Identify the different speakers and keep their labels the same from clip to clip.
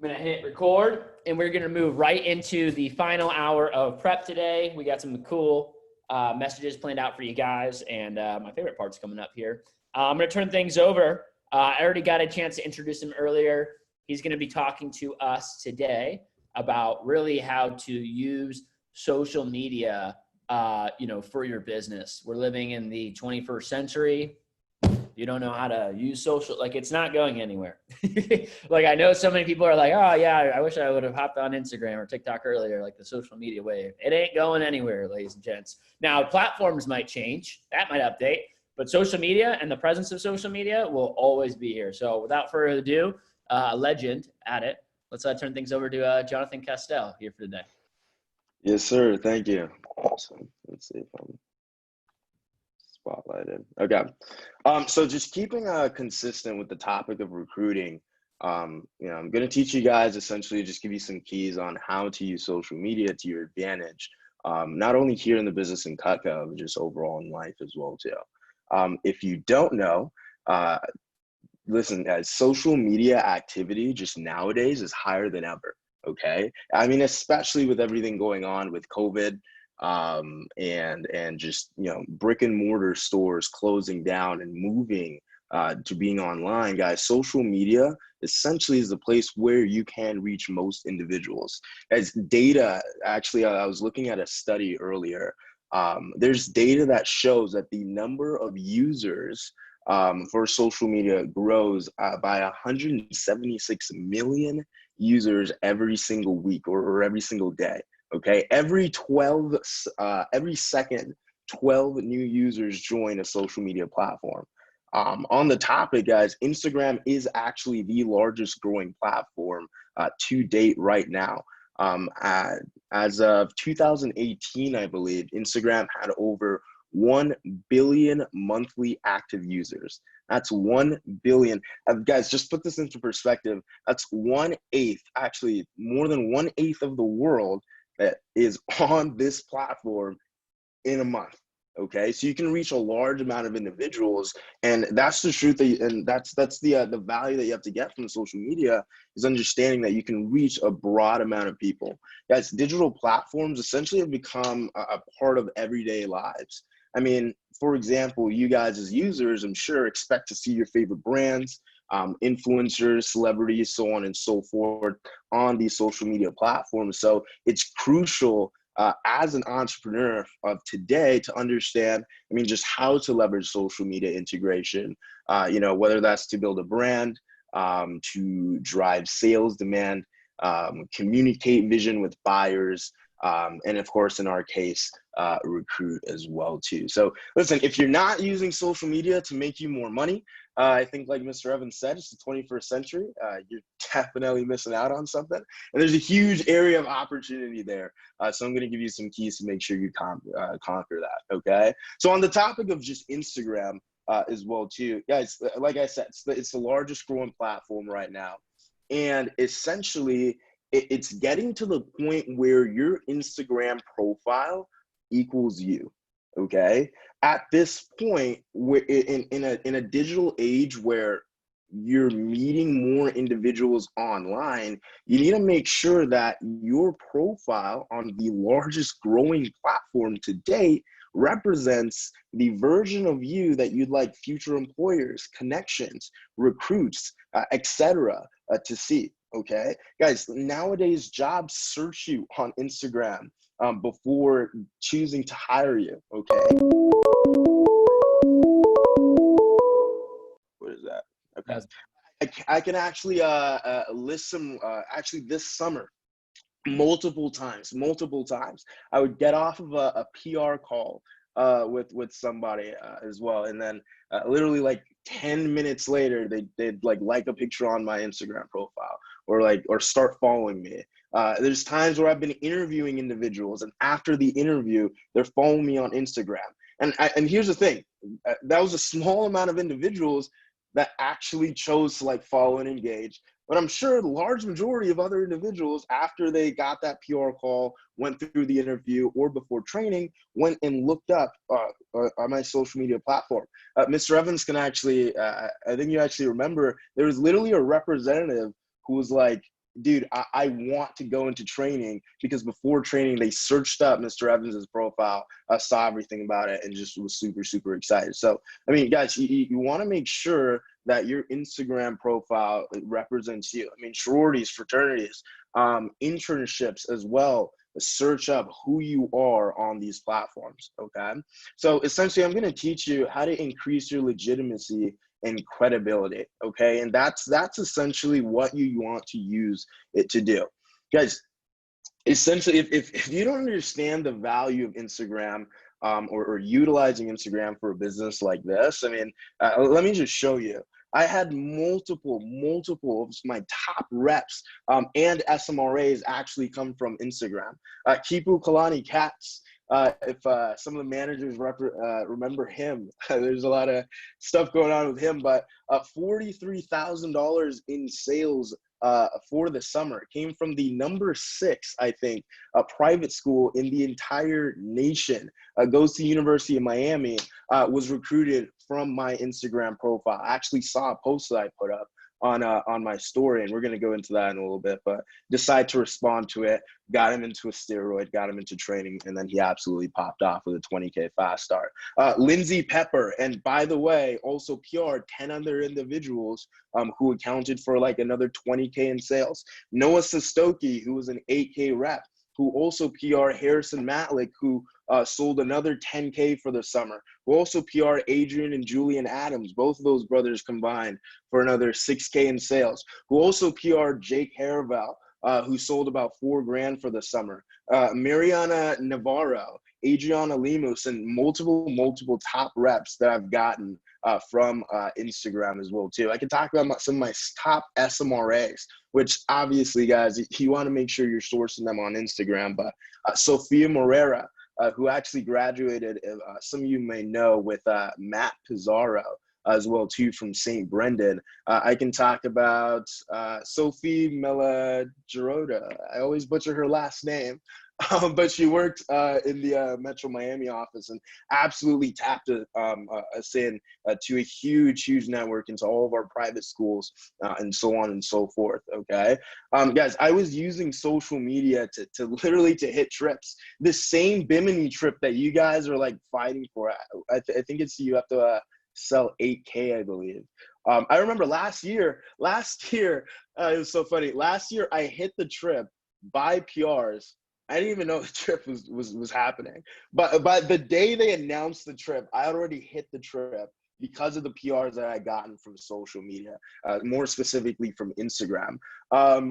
Speaker 1: I'm gonna hit record and we're gonna move right into the final hour of prep today. We got some cool messages planned out for you guys, and my favorite part's coming up here. I'm gonna turn things over. I already got a chance to introduce him earlier. He's gonna be talking to us today about really how to use social media, for your business. We're living in the 21st century. You don't know how to use social, like it's not going anywhere. Like I know so many people are like, oh yeah, I wish I would have hopped on Instagram or TikTok earlier, like the social media wave. It ain't going anywhere, ladies and gents. Now platforms might change, that might update, but social media and the presence of social media will always be here. So without further ado, a legend at it. Let's turn things over to Jonathan Castell here for today.
Speaker 2: Yes, sir. Thank you. Awesome. Let's see if I'm spotlighted. Okay. So just keeping consistent with the topic of recruiting, I'm going to teach you guys essentially just give you some keys on how to use social media to your advantage, not only here in the business in Cutco, but just overall in life as well too. If you don't know, listen, guys, social media activity just nowadays is higher than ever. Okay. I mean, especially with everything going on with COVID, and just, brick and mortar stores closing down and moving, to being online, guys, social media essentially is the place where you can reach most individuals. As data, actually, I was looking at a study earlier. There's data that shows that the number of users for social media grows by 176 million users every single week or every single day. Okay, every second, 12 new users join a social media platform. On the topic, guys, Instagram is actually the largest growing platform to date right now. As of 2018, I believe, Instagram had over 1 billion monthly active users. That's 1 billion. Guys, just put this into perspective. That's 1/8, actually more than 1/8 of the world that is on this platform in a month. Okay, so you can reach a large amount of individuals, and that's the truth. And that's the value that you have to get from social media is understanding that you can reach a broad amount of people. Guys, digital platforms essentially have become a part of everyday lives. I mean, for example, you guys as users, I'm sure, expect to see your favorite brands, influencers, celebrities, so on and so forth on these social media platforms. So it's crucial as an entrepreneur of today to understand, just how to leverage social media integration, whether that's to build a brand, to drive sales demand, communicate vision with buyers, and of course, in our case, recruit as well too. So listen, if you're not using social media to make you more money, I think like Mr. Evans said, it's the 21st century. You're definitely missing out on something. And there's a huge area of opportunity there. So I'm going to give you some keys to make sure you conquer that, okay? So on the topic of just Instagram as well too, guys, like I said, it's the largest growing platform right now. And essentially, it's getting to the point where your Instagram profile equals you, okay? At this point, in a digital age where you're meeting more individuals online, you need to make sure that your profile on the largest growing platform to date represents the version of you that you'd like future employers, connections, recruits, etc. To see. Okay, guys, nowadays jobs search you on Instagram before choosing to hire you. Okay. What is that? Okay. I can actually list some, actually this summer, multiple times, I would get off of a PR call with somebody as well. And then literally like 10 minutes later, they'd like a picture on my Instagram profile or start following me. There's times where I've been interviewing individuals, and after the interview, they're following me on Instagram. And here's the thing, that was a small amount of individuals that actually chose to follow and engage. But I'm sure the large majority of other individuals, after they got that PR call, went through the interview, or before training, went and looked up on my social media platform. Mr. Evans can actually, I think you actually remember, there was literally a representative who was like, dude, I want to go into training, because before training, they searched up Mr. Evans's profile, saw everything about it, and just was super, super excited. So, I mean, guys, you want to make sure that your Instagram profile represents you. I mean, sororities, fraternities, internships as well. Search up who you are on these platforms, okay? So essentially, I'm going to teach you how to increase your legitimacy and credibility, okay? And that's essentially what you want to use it to do. Guys, essentially, if you don't understand the value of Instagram, or utilizing Instagram for a business like this, I mean, let me just show you. I had multiple of my top reps, and SMRAs actually come from Instagram. Kipu Kalani Katz, if some of the managers remember him, there's a lot of stuff going on with him, but $43,000 in sales for the summer. It came from the number 6, I think, private school in the entire nation. Goes to University of Miami, was recruited from my Instagram profile. I actually saw a post that I put up on my story, and we're going to go into that in a little bit, but decided to respond to it, got him into a steroid, got him into training, and then he absolutely popped off with a 20K fast start. Lindsay Pepper, and by the way, also PR 10 other individuals who accounted for like another 20K in sales. Noah Sestoki, who was an 8K rep, who also PR Harrison Matlick, who sold another 10K for the summer, who also PR Adrian and Julian Adams, both of those brothers combined for another 6K in sales, who also PR Jake Haravel, who sold about $4 grand for the summer, Mariana Navarro, Adriana Lemus, and multiple top reps that I've gotten from Instagram as well too. I can talk about some of my top SMRAs, which obviously, guys, you want to make sure you're sourcing them on Instagram. But Sophia Morera, who actually graduated, some of you may know, with Matt Pizarro as well too, from St. Brendan. I can talk about Sophie Melagerota. I always butcher her last name. But she worked in the Metro Miami office and absolutely tapped us in to a huge network into all of our private schools and so on and so forth, okay? Guys, I was using social media to literally to hit trips. The same Bimini trip that you guys are like fighting for. I think it's you have to sell 8K, I believe. I remember last year, it was so funny. Last year, I hit the trip by PRs. I didn't even know the trip was happening. But the day they announced the trip, I already hit the trip because of the PRs that I gotten from social media, more specifically from Instagram.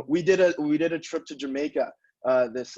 Speaker 2: We did a trip to Jamaica this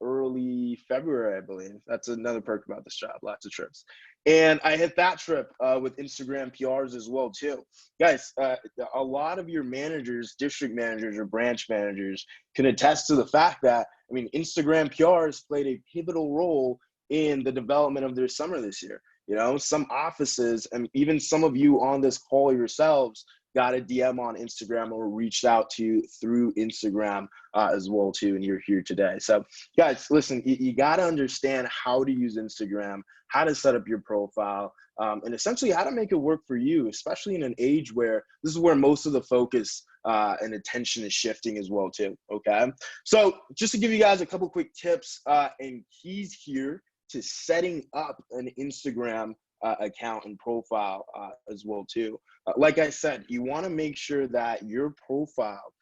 Speaker 2: early February, I believe. That's another perk about this job, lots of trips. And I hit that trip with Instagram PRs as well too. Guys, a lot of your managers, district managers or branch managers can attest to the fact that, I mean, Instagram PRs played a pivotal role in the development of their summer this year. You know, some offices, and even some of you on this call yourselves, got a DM on Instagram or reached out to you through Instagram as well too, and you're here today. So guys, listen, you got to understand how to use Instagram, how to set up your profile, and essentially how to make it work for you, especially in an age where this is where most of the focus and attention is shifting as well too, okay? So just to give you guys a couple quick tips and keys here to setting up an Instagram account and profile as well too. Like I said, you want to make sure that your profile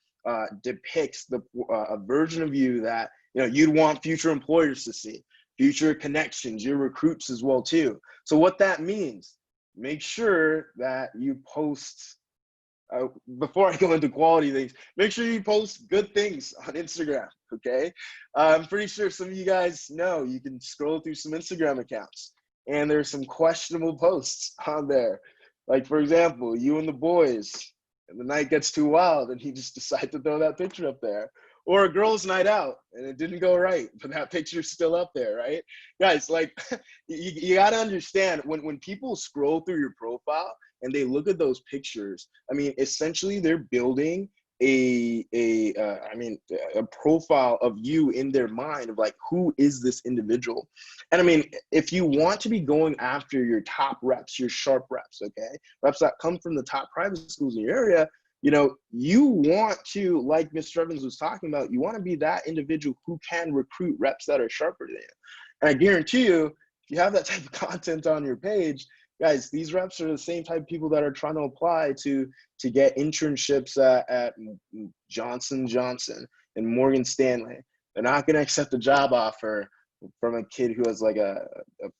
Speaker 2: depicts a version of you that you'd want future employers to see, future connections, your recruits as well too. So what that means, make sure that you post. Before I go into quality things, make sure you post good things on Instagram, okay? I'm pretty sure some of you guys know you can scroll through some Instagram accounts and there's some questionable posts on there. Like, for example, you and the boys, and the night gets too wild and you just decide to throw that picture up there. Or a girl's night out and it didn't go right, but that picture's still up there, right? Guys, like, you gotta understand, when people scroll through your profile and they look at those pictures, I mean, essentially they're building a profile of you in their mind of like, who is this individual? And I mean, if you want to be going after your top reps, your sharp reps, okay, reps that come from the top private schools in your area, you know, you want to, like Mr. Evans was talking about, you want to be that individual who can recruit reps that are sharper than you. And I guarantee you, if you have that type of content on your page, guys, these reps are the same type of people that are trying to apply to get internships at Johnson Johnson and Morgan Stanley. They're not going to accept a job offer from a kid who has like a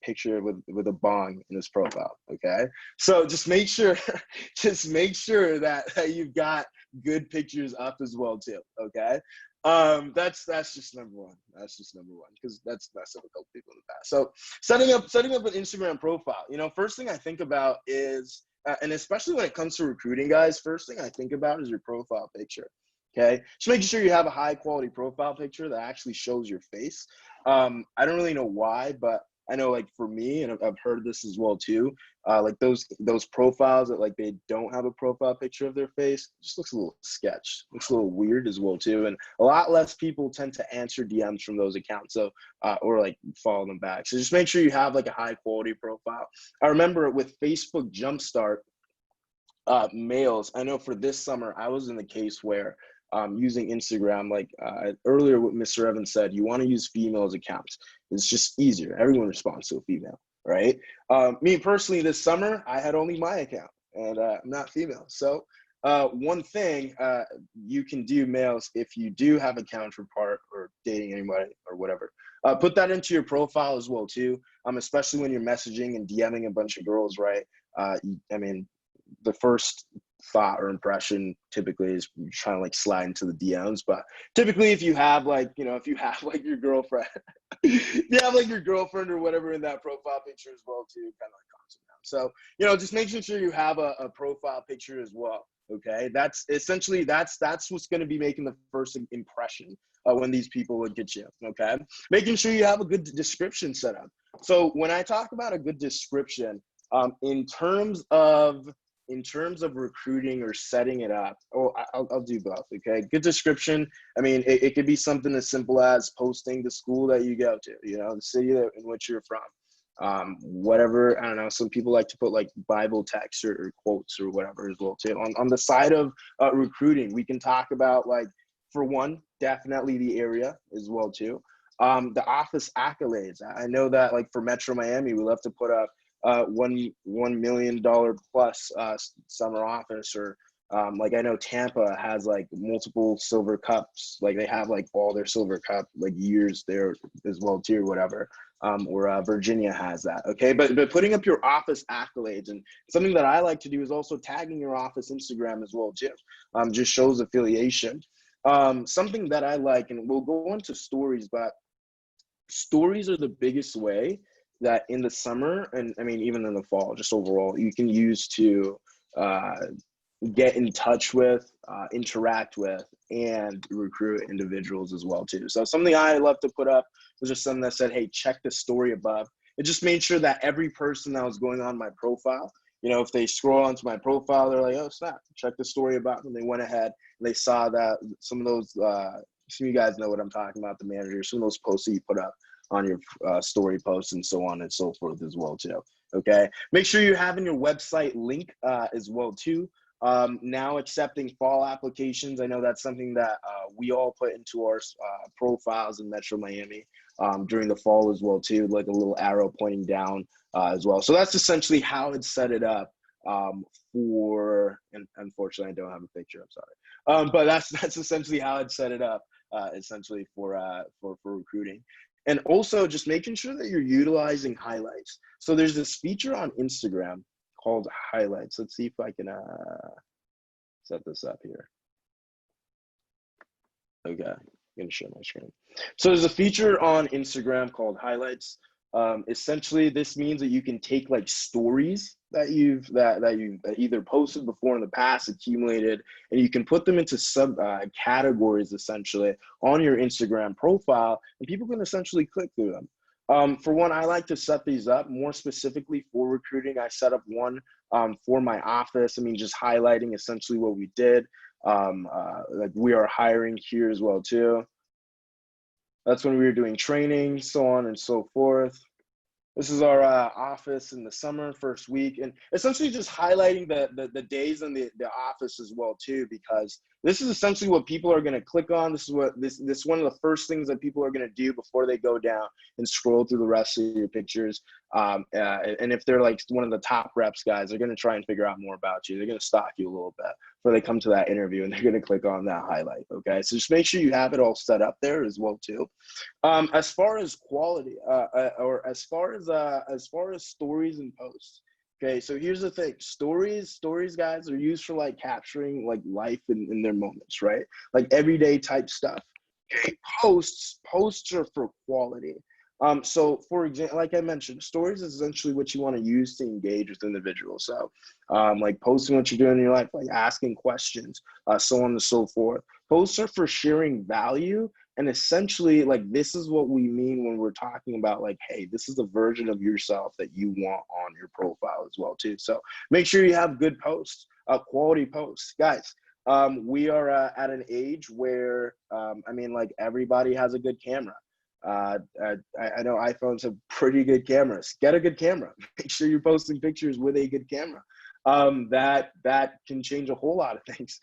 Speaker 2: picture with a bong in his profile. Okay, so just make sure that you've got good pictures up as well too. Okay, that's just number one. That's just number one, because that's messed up a couple people in the past. So setting up an Instagram profile, you know, first thing I think about is and especially when it comes to recruiting, guys, first thing I think about is your profile picture. Okay, just making sure you have a high quality profile picture that actually shows your face. I don't really know why, but I know, like, for me, and I've heard this as well too, like those profiles that, like, they don't have a profile picture of their face, just looks a little sketch, looks a little weird as well too, and a lot less people tend to answer DMs from those accounts, so or like follow them back. So just make sure you have like a high quality profile. I remember with Facebook Jumpstart males, I know for this summer I was in the case where using Instagram, like earlier what Mr. Evans said, you want to use females accounts. It's just easier. Everyone responds to a female, right? Me personally, this summer, I had only my account, and I'm not female. So one thing you can do, males, if you do have a counterpart or dating anybody or whatever, put that into your profile as well too, especially when you're messaging and DMing a bunch of girls, right? I mean, the first thought or impression typically is trying to like slide into the DMs, but typically if you have like, you know, if you have like your girlfriend, if you have like your girlfriend or whatever in that profile picture as well too, kind of like calms them down. So, you know, just making sure you have a profile picture as well. Okay, that's essentially that's what's going to be making the first impression when these people look at you. Okay, making sure you have a good description set up. So when I talk about a good description, in terms of recruiting or setting it up, I'll do both. Okay, good description. I mean, it could be something as simple as posting the school that you go to, you know, the city in which you're from, whatever. I don't know, some people like to put like Bible text or quotes or whatever as well too. On the side of recruiting, we can talk about, like, for one, definitely the area as well too. The office accolades. I know that, like, for Metro Miami, we love to put up $1 million plus summer office, or like I know Tampa has like multiple silver cups, like they have like all their silver cup like years there as well too, or whatever. Or Virginia has that. Okay, but putting up your office accolades, and something that I like to do is also tagging your office Instagram as well too. Just shows affiliation. Something that I like, and we'll go into stories, but stories are the biggest way that in the summer, and I mean even in the fall, just overall, you can use to get in touch with, interact with, and recruit individuals as well too. So something I love to put up was just something that said, hey, check the story above. It just made sure that every person that was going on my profile, you know, if they scroll onto my profile, they're like, oh snap, check the story above, and they went ahead and they saw that some of those some of you guys know what I'm talking about, the managers, some of those posts that you put up on your story posts and so on and so forth as well too. Okay, make sure you have in your website link as well too. Now accepting fall applications. I know that's something that we all put into our profiles in Metro Miami during the fall as well too, like a little arrow pointing down as well. So that's essentially how it's set it up for, and unfortunately I don't have a picture, I'm sorry. But that's essentially how it's set it up essentially for recruiting. And also just making sure that you're utilizing highlights. So there's this feature on Instagram called highlights. Let's see if I can set this up here. Okay, I'm gonna share my screen. So there's a feature on Instagram called highlights. Essentially, this means that you can take like stories that you've either posted before in the past, accumulated, and you can put them into sub categories essentially on your Instagram profile, and people can essentially click through them. For one, I like to set these up more specifically for recruiting. I set up one for my office. I mean, just highlighting essentially what we did. Like we are hiring here as well too. That's when we were doing training, so on and so forth. This is our office in the summer, first week, and essentially just highlighting the days in the office as well too, because this is essentially what people are going to click on. This is what this one of the first things that people are going to do before they go down and scroll through the rest of your pictures. And if they're like one of the top reps guys, they're going to try and figure out more about you. They're going to stalk you a little bit before they come to that interview, and they're going to click on that highlight. Okay, so just make sure you have it all set up there as well too. As far as quality, or as far as stories and posts. Okay, so here's the thing: stories, guys, are used for like capturing like life in their moments, right? Like everyday type stuff. Okay, posts are for quality. So for example, like I mentioned, stories is essentially what you want to use to engage with individuals. So, like posting what you're doing in your life, like asking questions, so on and so forth. Posts are for sharing value. And essentially, like, this is what we mean when we're talking about, like, hey, this is a version of yourself that you want on your profile as well, too. So make sure you have good posts, quality posts. Guys, we are at an age where, I mean, like, everybody has a good camera. I know iPhones have pretty good cameras. Get a good camera. Make sure you're posting pictures with a good camera. That can change a whole lot of things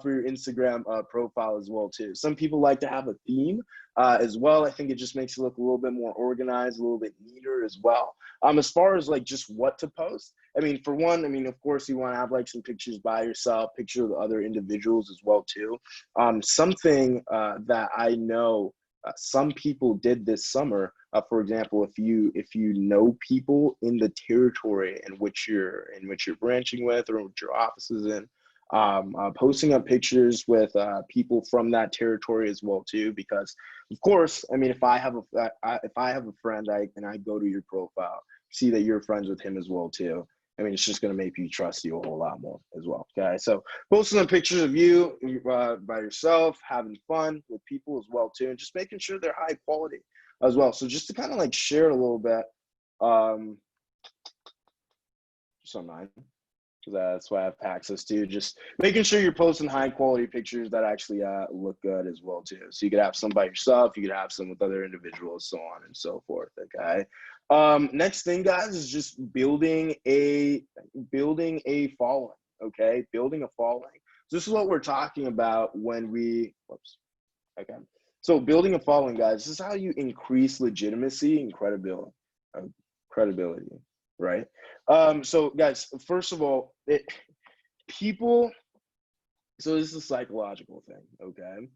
Speaker 2: for your Instagram profile as well too. Some people like to have a theme as well. I think it just makes it look a little bit more organized, a little bit neater as well. As far as like just what to post, I mean, for one, I mean, of course you want to have like some pictures by yourself, picture of other individuals as well too. Something that I know some people did this summer. For example, if you know people in the territory in which you're branching with, or which your office is in, posting up pictures with people from that territory as well too. Because of course, I mean, if I have a friend, and I go to your profile, see that you're friends with him as well too. I mean, it's just going to make you trust you a whole lot more as well. Okay, so posting some pictures of you by yourself, having fun with people as well too, and just making sure they're high quality as well. So just to kind of like share a little bit, just on mine, because that's why I have access to. Just making sure you're posting high quality pictures that actually look good as well too. So you could have some by yourself, you could have some with other individuals, so on and so forth. Okay. Next thing, guys, is just building a following. Okay, building a following. So this is what we're talking about when we. Whoops. Okay. So building a following, guys, this is how you increase legitimacy and credibility. Right? So guys, first of all, people. So this is a psychological thing. Okay.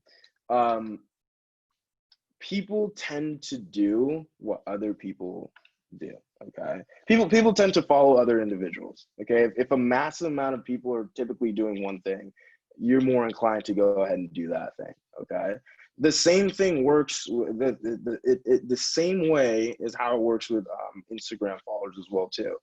Speaker 2: People tend to do what other people do. Okay. People tend to follow other individuals. Okay. If a massive amount of people are typically doing one thing, you're more inclined to go ahead and do that thing. Okay. The same thing works. The same way is how it works with Instagram followers as well too.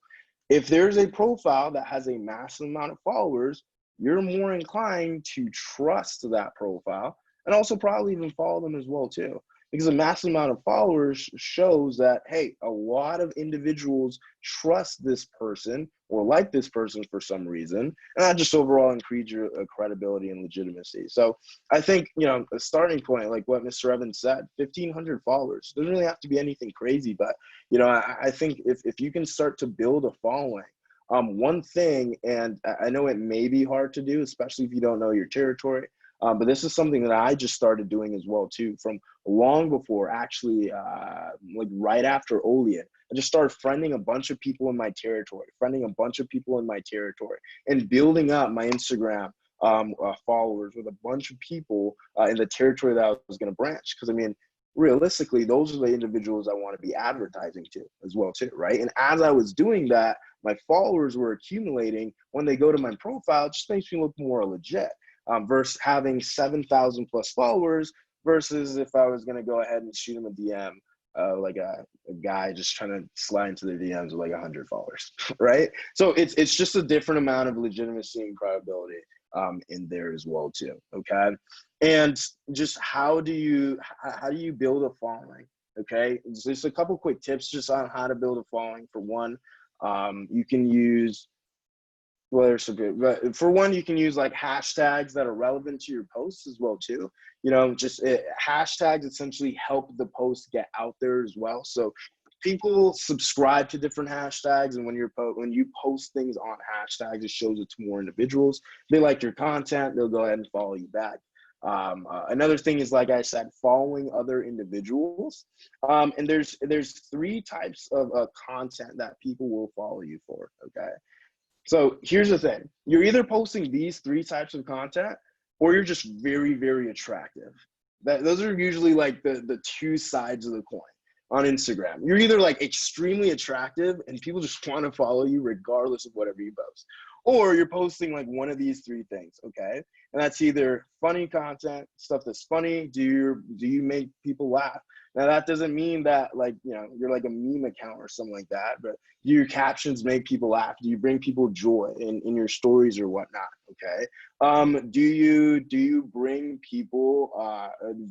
Speaker 2: If there's a profile that has a massive amount of followers, you're more inclined to trust that profile, and also probably even follow them as well too. Because a massive amount of followers shows that, hey, a lot of individuals trust this person or like this person for some reason, and that just overall increase your credibility and legitimacy. So I think, a starting point, like what Mr. Evans said, 1,500 followers. Doesn't really have to be anything crazy, but I think if you can start to build a following, one thing, and I know it may be hard to do, especially if you don't know your territory, but this is something that I just started doing as well too, from long before, actually, like right after Olean. I just started friending a bunch of people in my territory, and building up my Instagram followers with a bunch of people in the territory that I was going to branch. Because I mean, realistically, those are the individuals I want to be advertising to as well too, right? And as I was doing that, my followers were accumulating. When they go to my profile, it just makes me look more legit. Versus having 7,000 plus followers, versus if I was going to go ahead and shoot him a DM, like a guy just trying to slide into their DMs with like 100 followers, right? So it's just a different amount of legitimacy and credibility in there as well too. Okay, and just how do you build a following? Okay, just a couple quick tips just on how to build a following. For one, you can use. Well, they're so good. But for one, you can use like hashtags that are relevant to your posts as well too. Hashtags essentially help the post get out there as well. So people subscribe to different hashtags, and when you post things on hashtags, it shows it to more individuals. They like your content, they'll go ahead and follow you back. Another thing is, like I said, following other individuals. And there's three types of content that people will follow you for. Okay. So here's the thing. You're either posting these three types of content, or you're just very, very attractive. Those are usually like the two sides of the coin on Instagram. You're either like extremely attractive and people just want to follow you regardless of whatever you post, or you're posting like one of these three things, okay? And that's either funny content, stuff that's funny. Do you make people laugh? Now that doesn't mean that, like, you know, you're like a meme account or something like that, but do your captions make people laugh? Do you bring people joy in your stories or whatnot? Okay. Do you bring people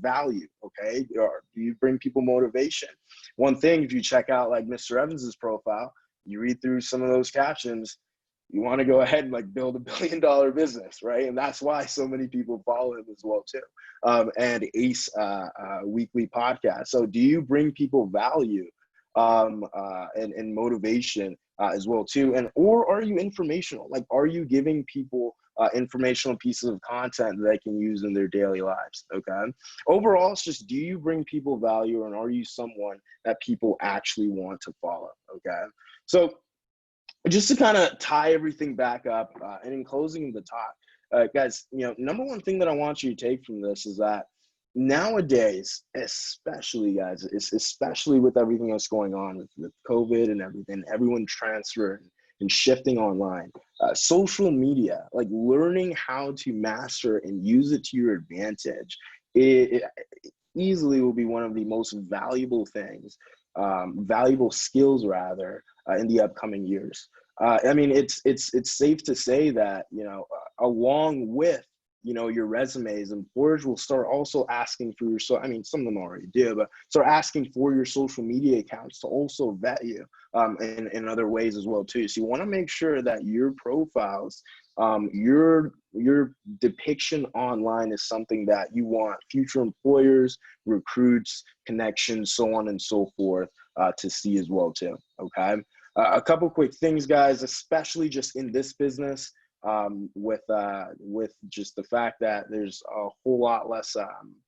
Speaker 2: value? Okay. Or do you bring people motivation? One thing, if you check out like Mr. Evans's profile, you read through some of those captions, you want to go ahead and like build $1 billion business, right? And that's why so many people follow him as well too. And Ace weekly podcast. So do you bring people value and motivation as well too? And or are you informational? Like, are you giving people informational pieces of content that they can use in their daily lives? Okay. Overall, it's just, do you bring people value, and are you someone that people actually want to follow? Okay. So just to kind of tie everything back up, and in closing the talk, guys, you know, number one thing that I want you to take from this is that nowadays, especially guys, especially with everything that's going on with COVID and everything, everyone transferring and shifting online, social media, like learning how to master and use it to your advantage, it easily will be one of the most valuable things, valuable skills rather, in the upcoming years. I mean, it's safe to say that, you know, along with, you know, your resumes, employers will start also asking for your, so I mean, some of them already do, but start asking for your social media accounts to also vet you in other ways as well too. So you want to make sure that your profiles, your depiction online is something that you want future employers, recruits, connections, so on and so forth, to see as well too. Okay. A couple quick things, guys, especially just in this business, with just the fact that there's a whole lot less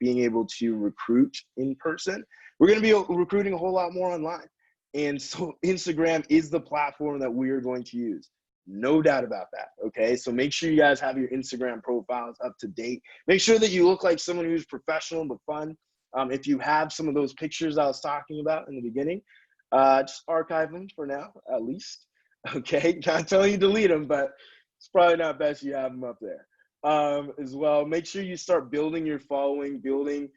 Speaker 2: being able to recruit in person. We're going to be recruiting a whole lot more online. And so Instagram is the platform that we are going to use. No doubt about that. Okay. So make sure you guys have your Instagram profiles up to date. Make sure that you look like someone who's professional but fun. If you have some of those pictures I was talking about in the beginning, just archive them for now, at least. Okay. Not telling you to delete them, but it's probably not best you have them up there as well. Make sure you start building your following, building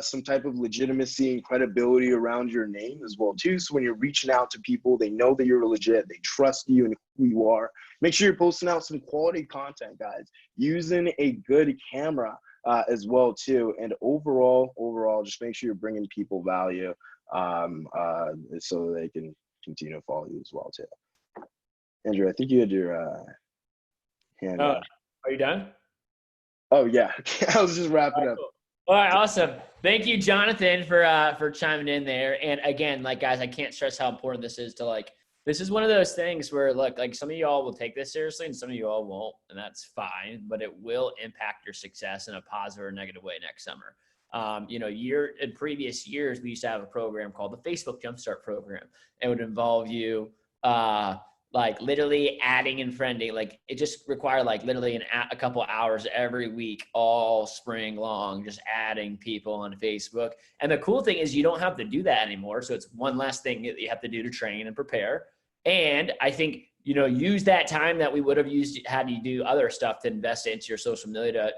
Speaker 2: some type of legitimacy and credibility around your name as well too. So when you're reaching out to people, they know that you're legit, they trust you and who you are. Make sure you're posting out some quality content, guys, using a good camera as well too. And overall, just make sure you're bringing people value so they can continue to follow you as well too. Andrew, I think you had your hand up.
Speaker 1: Are you done?
Speaker 2: Oh yeah, I was just wrapping up.
Speaker 1: Cool. All right, awesome. Thank you, Jonathan, for chiming in there. And again, like, guys, I can't stress how important this is to, like, this is one of those things where, look, like, some of you all will take this seriously and some of you all won't, and that's fine, but it will impact your success in a positive or negative way next summer. You know, in previous years, we used to have a program called the Facebook Jumpstart Program. It would involve you, like, literally adding and friending. Like, it just required like literally a couple hours every week, all spring long, just adding people on Facebook. And the cool thing is you don't have to do that anymore. So it's one less thing that you have to do to train and prepare. And I think, you know, use that time that we would have used had you do other stuff to invest into your social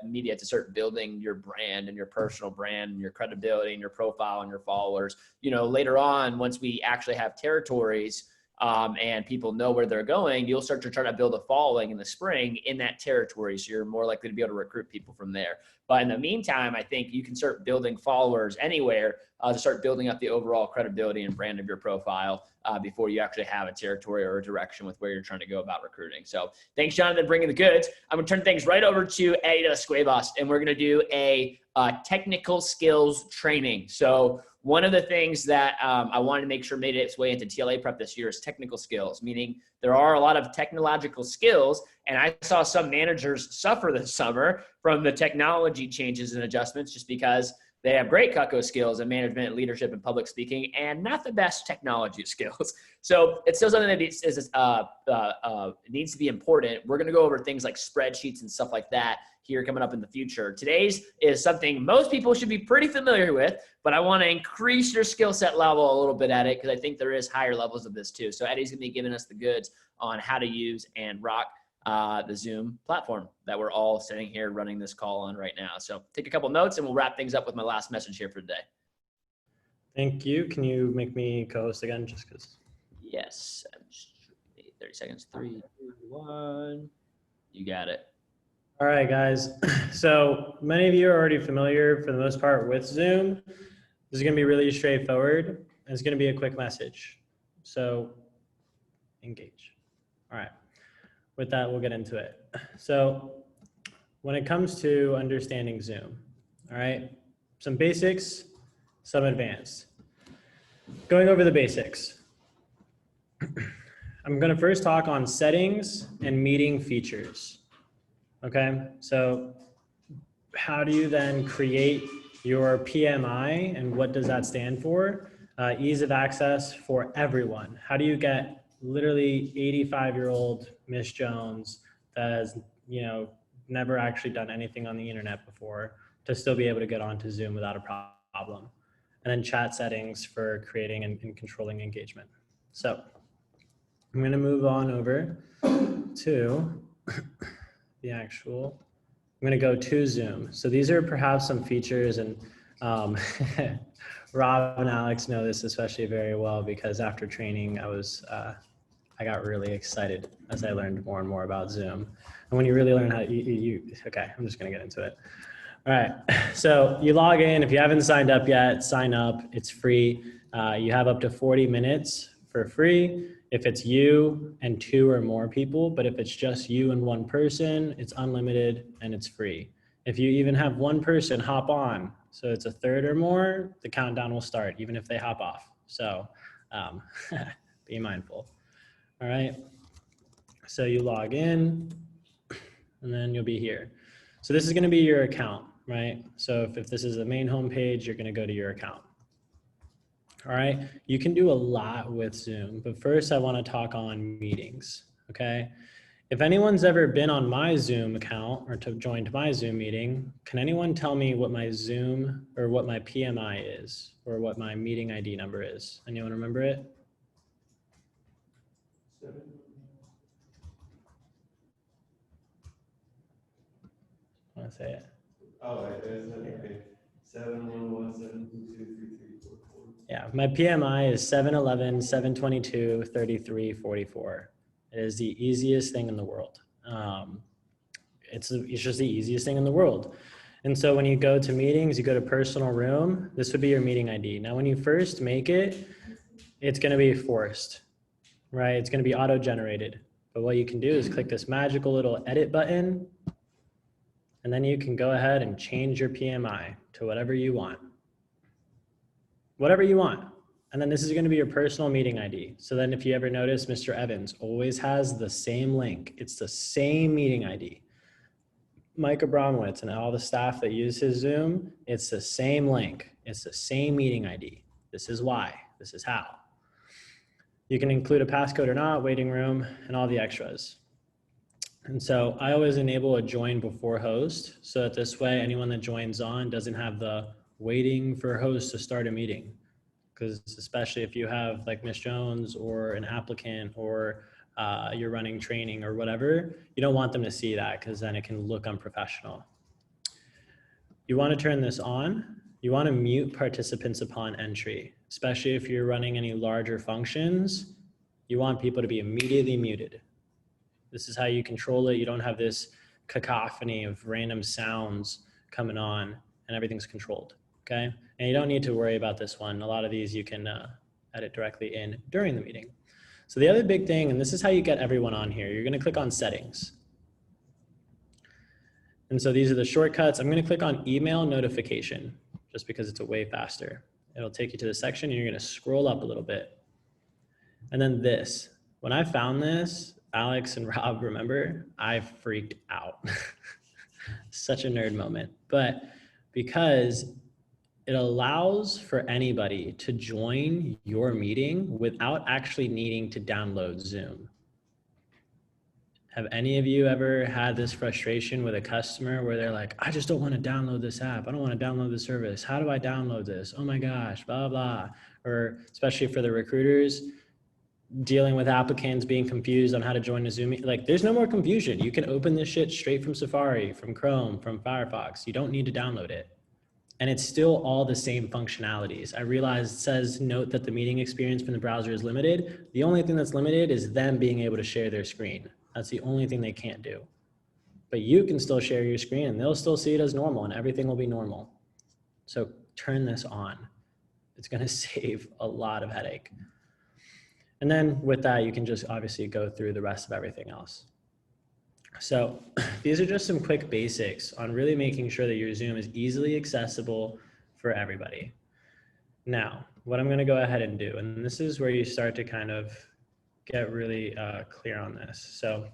Speaker 1: media to start building your brand and your personal brand and your credibility and your profile and your followers. You know, later on, once we actually have territories, and people know where they're going, you'll start to try to build a following in the spring in that territory. So you're more likely to be able to recruit people from there. But in the meantime, I think you can start building followers anywhere to start building up the overall credibility and brand of your profile before you actually have a territory or a direction with where you're trying to go about recruiting. So thanks, Jonathan, bringing the goods. I'm going to turn things right over to Eddie de las Cuevas, and we're going to do a technical skills training. So one of the things that I wanted to make sure made its way into TLA Prep this year is technical skills, meaning there are a lot of technological skills. And I saw some managers suffer this summer from the technology changes and adjustments just because they have great CUCO skills in management, leadership, and public speaking, and not the best technology skills. So it's still something that needs to be important. We're going to go over things like spreadsheets and stuff like that here coming up in the future. Today's is something most people should be pretty familiar with, but I want to increase your skill set level a little bit at it because I think there is higher levels of this too. So Eddie's going to be giving us the goods on how to use and rock the Zoom platform that we're all sitting here running this call on right now. So take a couple notes and we'll wrap things up with my last message here for today.
Speaker 3: Thank you. Can you make me co-host again just because?
Speaker 1: Yes. 30 seconds. 3, 2, 1. You got it.
Speaker 3: All right, guys. So many of you are already familiar for the most part with Zoom. This is going to be really straightforward. And it's going to be a quick message. So engage. All right. With that, we'll get into it. So when it comes to understanding Zoom, all right, some basics, some advanced. Going over the basics. I'm going to first talk on settings and meeting features. Okay, so how do you then create your PMI and what does that stand for? Ease of access for everyone. How do you get literally 85-year-old Miss Jones that has, never actually done anything on the internet before to still be able to get onto Zoom without a problem? And then chat settings for creating and controlling engagement. So I'm going to move on over to the actual, I'm going to go to Zoom. So these are perhaps some features, and Rob and Alex know this especially very well because after training, I got really excited as I learned more and more about Zoom. And when you really learn how okay, I'm just going to get into it. All right, so you log in. If you haven't signed up yet, sign up. It's free. You have up to 40 minutes for free if it's you and 2 or more people, but if it's just you and 1 person, it's unlimited and it's free. If you even have 1 person hop on, so it's a third or more, the countdown will start, even if they hop off. So be mindful. All right, so you log in and then you'll be here. So this is gonna be your account, right? So if this is the main home page, you're gonna go to your account. All right, you can do a lot with Zoom, but first I want to talk on meetings, okay? If anyone's ever been on my Zoom account or joined my Zoom meeting, can anyone tell me what my Zoom or what my PMI is or what my meeting ID number is? Anyone remember it?
Speaker 4: 7.
Speaker 3: I want to say it.
Speaker 4: Oh, it is okay. 711-722-3344.
Speaker 3: Yeah, my PMI is 711, 722, 33, 44. It is the easiest thing in the world. It's just the easiest thing in the world. And so when you go to meetings, you go to personal room, this would be your meeting ID. Now, when you first make it, it's going to be forced, right? It's going to be auto-generated. But what you can do is click this magical little edit button, and then you can go ahead and change your PMI to whatever you want. Whatever you want. And then this is going to be your personal meeting ID. So then if you ever notice, Mr. Evans always has the same link. It's the same meeting ID. Mike Abramowitz and all the staff that use his Zoom, it's the same link. It's the same meeting ID. This is why. This is how. You can include a passcode or not, waiting room, and all the extras. And so I always enable a join before host so that this way anyone that joins on doesn't have the waiting for host to start a meeting. Because especially if you have like Miss Jones or an applicant or you're running training or whatever, you don't want them to see that because then it can look unprofessional. You want to turn this on. You want to mute participants upon entry, especially if you're running any larger functions. You want people to be immediately muted. This is how you control it. You don't have this cacophony of random sounds coming on and everything's controlled, okay? And you don't need to worry about this one. A lot of these you can edit directly in during the meeting. So the other big thing, and this is how you get everyone on here, you're gonna click on settings. And so these are the shortcuts. I'm gonna click on email notification just because it's a way faster. It'll take you to the section and you're gonna scroll up a little bit. And then this, when I found this, Alex and Rob, remember, I freaked out. Such a nerd moment, but because it allows for anybody to join your meeting without actually needing to download Zoom. Have any of you ever had this frustration with a customer where they're like, I just don't want to download this app. I don't want to download the service. How do I download this? Oh my gosh, blah, blah. Or especially for the recruiters, dealing with applicants being confused on how to join a Zoom meeting. Like, there's no more confusion. You can open this shit straight from Safari, from Chrome, from Firefox. You don't need to download it. And it's still all the same functionalities. I realize it says note that the meeting experience from the browser is limited. The only thing that's limited is them being able to share their screen. That's the only thing they can't do. But you can still share your screen and they'll still see it as normal and everything will be normal. So turn this on. It's gonna save a lot of headache. And then with that, you can just obviously go through the rest of everything else. So these are just some quick basics on really making sure that your Zoom is easily accessible for everybody. Now, what I'm gonna go ahead and do, and this is where you start to kind of get really clear on this. So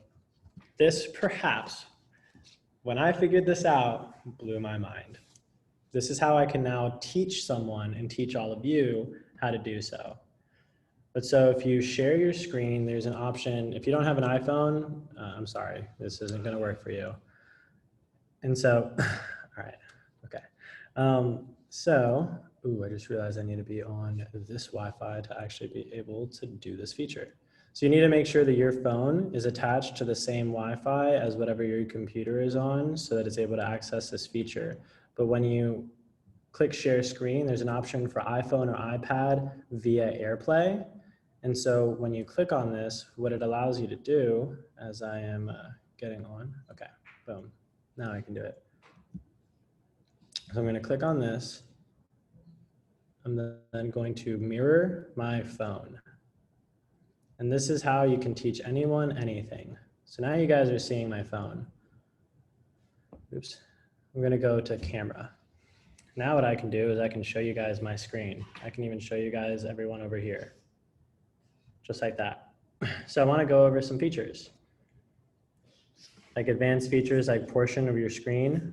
Speaker 3: this perhaps, when I figured this out, blew my mind. This is how I can now teach someone and teach all of you how to do so. But so if you share your screen, there's an option. If you don't have an iPhone, I'm sorry, this isn't gonna work for you. And so, all right, okay. I just realized I need to be on this Wi-Fi to actually be able to do this feature. So you need to make sure that your phone is attached to the same Wi-Fi as whatever your computer is on so that it's able to access this feature. But when you click share screen, there's an option for iPhone or iPad via AirPlay. And so when you click on this, what it allows you to do, as I am getting on, okay, boom, now I can do it. So I'm gonna click on this. I'm then going to mirror my phone. And this is how you can teach anyone anything. So now you guys are seeing my phone. Oops, I'm gonna go to camera. Now what I can do is I can show you guys my screen. I can even show you guys everyone over here. Just like that. So I wanna go over some features. Like advanced features like portion of your screen.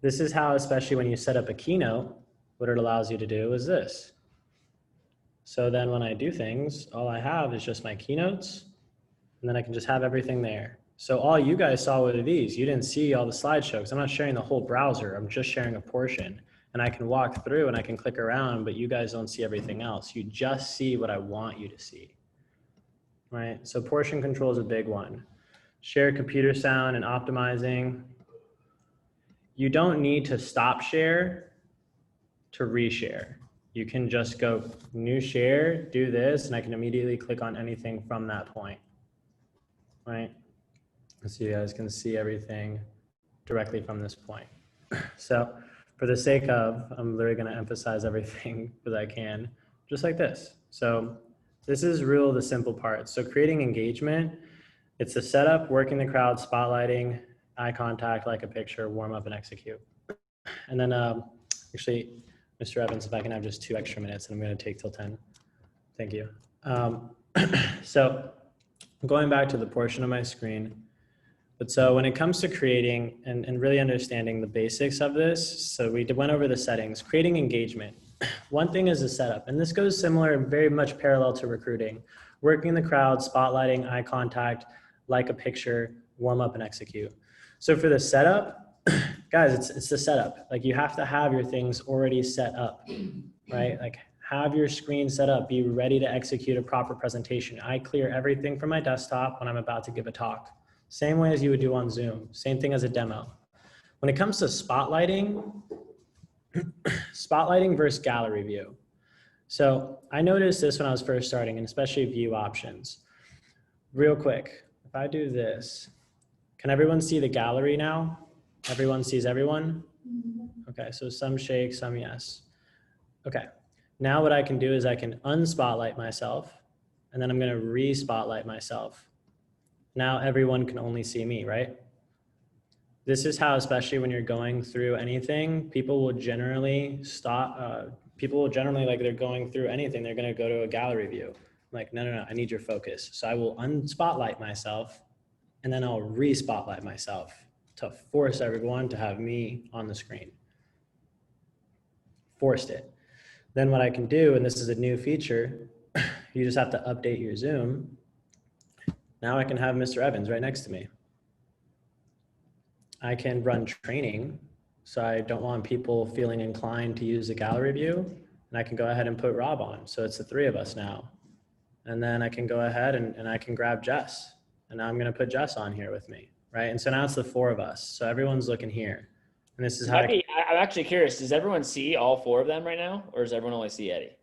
Speaker 3: This is how, especially when you set up a keynote, what it allows you to do is this. So then when I do things, all I have is just my keynotes, and then I can just have everything there. So all you guys saw were these. You didn't see all the slideshows because I'm not sharing the whole browser. I'm just sharing a portion. And I can walk through and I can click around, but you guys don't see everything else. You just see what I want you to see, right? So portion control is a big one. Share computer sound and optimizing. You don't need to stop share to reshare. You can just go new share, do this, and I can immediately click on anything from that point, right? So you guys can see everything directly from this point. So for the sake of, I'm literally gonna emphasize everything that I can, just like this. So this is real the simple part. So creating engagement, it's the setup, working the crowd, spotlighting, eye contact, like a picture, warm up and execute. And then actually, Mr. Evans, if I can have just 2 extra minutes, and I'm gonna take till 10. Thank you. So going back to the portion of my screen, but so when it comes to creating and really understanding the basics of this, so we went over the settings, creating engagement. One thing is the setup, and this goes similar, very much parallel to recruiting. Working the crowd, spotlighting, eye contact, like a picture, warm up and execute. So for the setup, guys, it's the setup. Like you have to have your things already set up, right? Like have your screen set up, be ready to execute a proper presentation. I clear everything from my desktop when I'm about to give a talk. Same way as you would do on Zoom, same thing as a demo. When it comes to spotlighting, spotlighting versus gallery view. So I noticed this when I was first starting, and especially view options. Real quick, if I do this, can everyone see the gallery now? Everyone sees everyone? Okay, so some shake, some yes. Okay, now what I can do is I can unspotlight myself, and then I'm gonna re-spotlight myself. Now everyone can only see me, right? This is how, especially when you're going through anything, people will generally stop, people will generally, like they're going through anything, they're gonna go to a gallery view. I'm like, no, no, no, I need your focus. So I will unspotlight myself, and then I'll re-spotlight myself to force everyone to have me on the screen. Forced it. Then what I can do, and this is a new feature, you just have to update your Zoom. Now I can have Mr. Evans right next to me. I can run training, so I don't want people feeling inclined to use the gallery view, and I can go ahead and put Rob on. So it's the three of us now. And then I can go ahead and I can grab Jess. And now I'm gonna put Jess on here with me, right? And so now it's the four of us. So everyone's looking here. And this is how
Speaker 1: I'm actually curious, does everyone see all four of them right now? Or does everyone only see Eddie?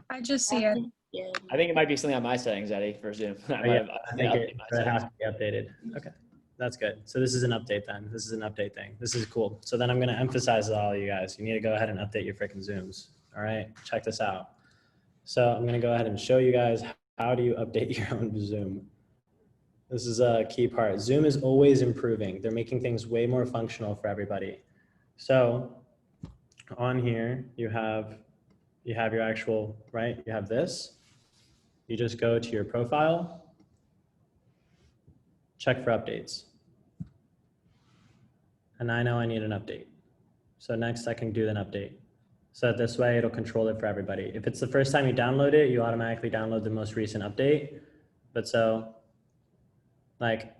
Speaker 5: I just see it.
Speaker 1: I think it might be something on my settings, Eddie, for Zoom.
Speaker 3: I think it has to be updated. Okay, that's good. So this is an update then. This is an update thing. This is cool. So then I'm gonna emphasize to all you guys, you need to go ahead and update your freaking Zooms. All right, check this out. So I'm gonna go ahead and show you guys how do you update your own Zoom. This is a key part. Zoom is always improving. They're making things way more functional for everybody. So on here, you have your actual, right? You have this. You just go to your profile, check for updates. And I know I need an update. So next I can do an update. So this way it'll control it for everybody. If it's the first time you download it, you automatically download the most recent update. But so like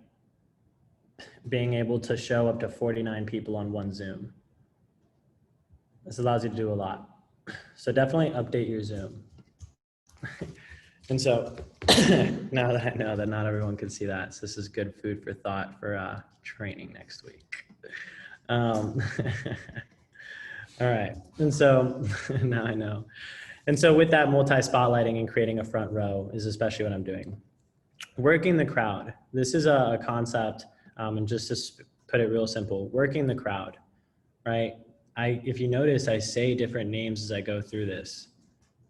Speaker 3: being able to show up to 49 people on one Zoom. This allows you to do a lot. So definitely update your Zoom. And so now that I know that not everyone can see that, so this is good food for thought for training next week. All right, and so now I know. And so with that multi-spotlighting and creating a front row is especially what I'm doing. Working the crowd. This is a concept, and just to put it real simple, working the crowd, right? If you notice, I say different names as I go through this.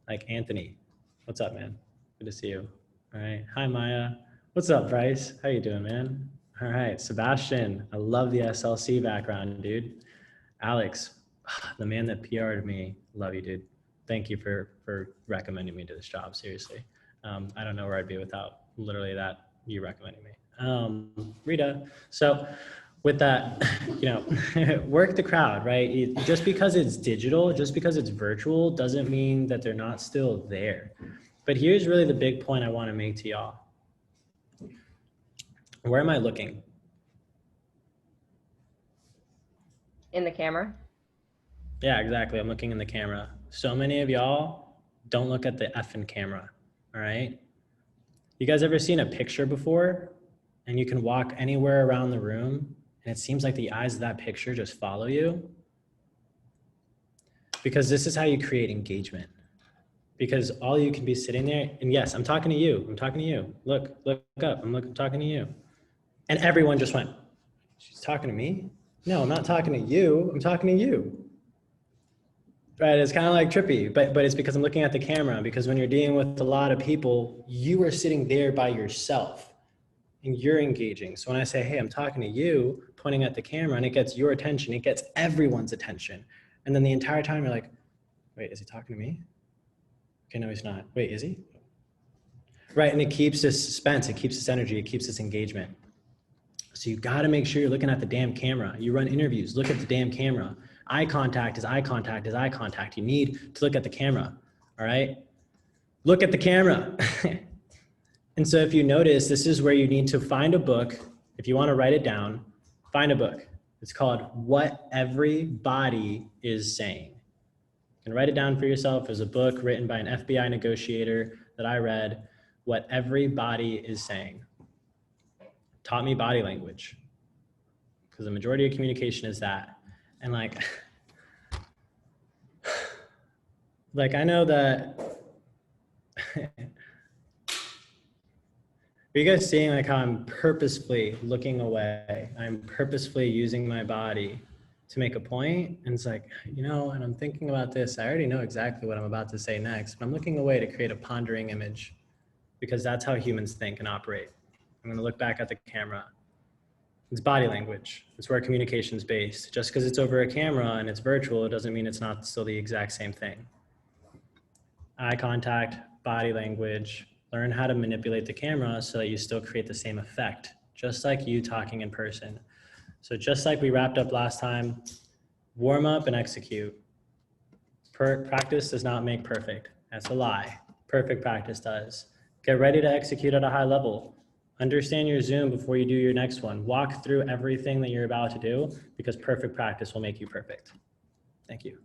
Speaker 3: Like Anthony, what's up, man? Good to see you. All right, hi Maya. What's up, Bryce? How you doing, man? All right, Sebastian, I love the SLC background, dude. Alex, the man that PR'd me, love you, dude. Thank you for recommending me to this job, seriously. I don't know where I'd be without literally that, you recommending me. Rita, so with that, you know, work the crowd, right? Just because it's digital, just because it's virtual, doesn't mean that they're not still there. But here's really the big point I want to make to y'all. Where am I looking?
Speaker 6: In the camera?
Speaker 3: Yeah, exactly. I'm looking in the camera. So many of y'all don't look at the effing camera, all right? You guys ever seen a picture before and you can walk anywhere around the room and it seems like the eyes of that picture just follow you? Because this is how you create engagement. Because all you can be sitting there, and yes, I'm talking to you. I'm talking to you. Look up. I'm talking to you. And everyone just went, she's talking to me? No, I'm not talking to you. I'm talking to you. Right? It's kind of like trippy, but it's because I'm looking at the camera. Because when you're dealing with a lot of people, you are sitting there by yourself and you're engaging. So when I say, hey, I'm talking to you, pointing at the camera, and it gets your attention, it gets everyone's attention. And then the entire time you're like, wait, is he talking to me? Okay, no, he's not. Wait, is he? Right, and it keeps this suspense, it keeps this energy, it keeps this engagement. So you gotta make sure you're looking at the damn camera. You run interviews, look at the damn camera. Eye contact is eye contact is eye contact. You need to look at the camera, all right? Look at the camera. And so if you notice, this is where you need to find a book. If you wanna write it down, find a book. It's called What Everybody Is Saying. You can write it down for yourself. There's a book written by an FBI negotiator that I read, What Everybody Is Saying. Taught me body language, because the majority of communication is that. And like I know that, are you guys seeing like how I'm purposefully looking away? I'm purposefully using my body to make a point, and it's like, and I'm thinking about this. I already know exactly what I'm about to say next, but I'm looking away to create a pondering image because that's how humans think and operate. I'm going to look back at the camera. It's body language. It's where communication is based. Just because it's over a camera and it's virtual, it doesn't mean it's not still the exact same thing. Eye contact, body language, learn how to manipulate the camera so that you still create the same effect, just like you talking in person. So just like we wrapped up last time, warm up and execute. Practice does not make perfect. That's a lie. Perfect practice does. Get ready to execute at a high level. Understand your Zoom before you do your next one. Walk through everything that you're about to do because perfect practice will make you perfect. Thank you.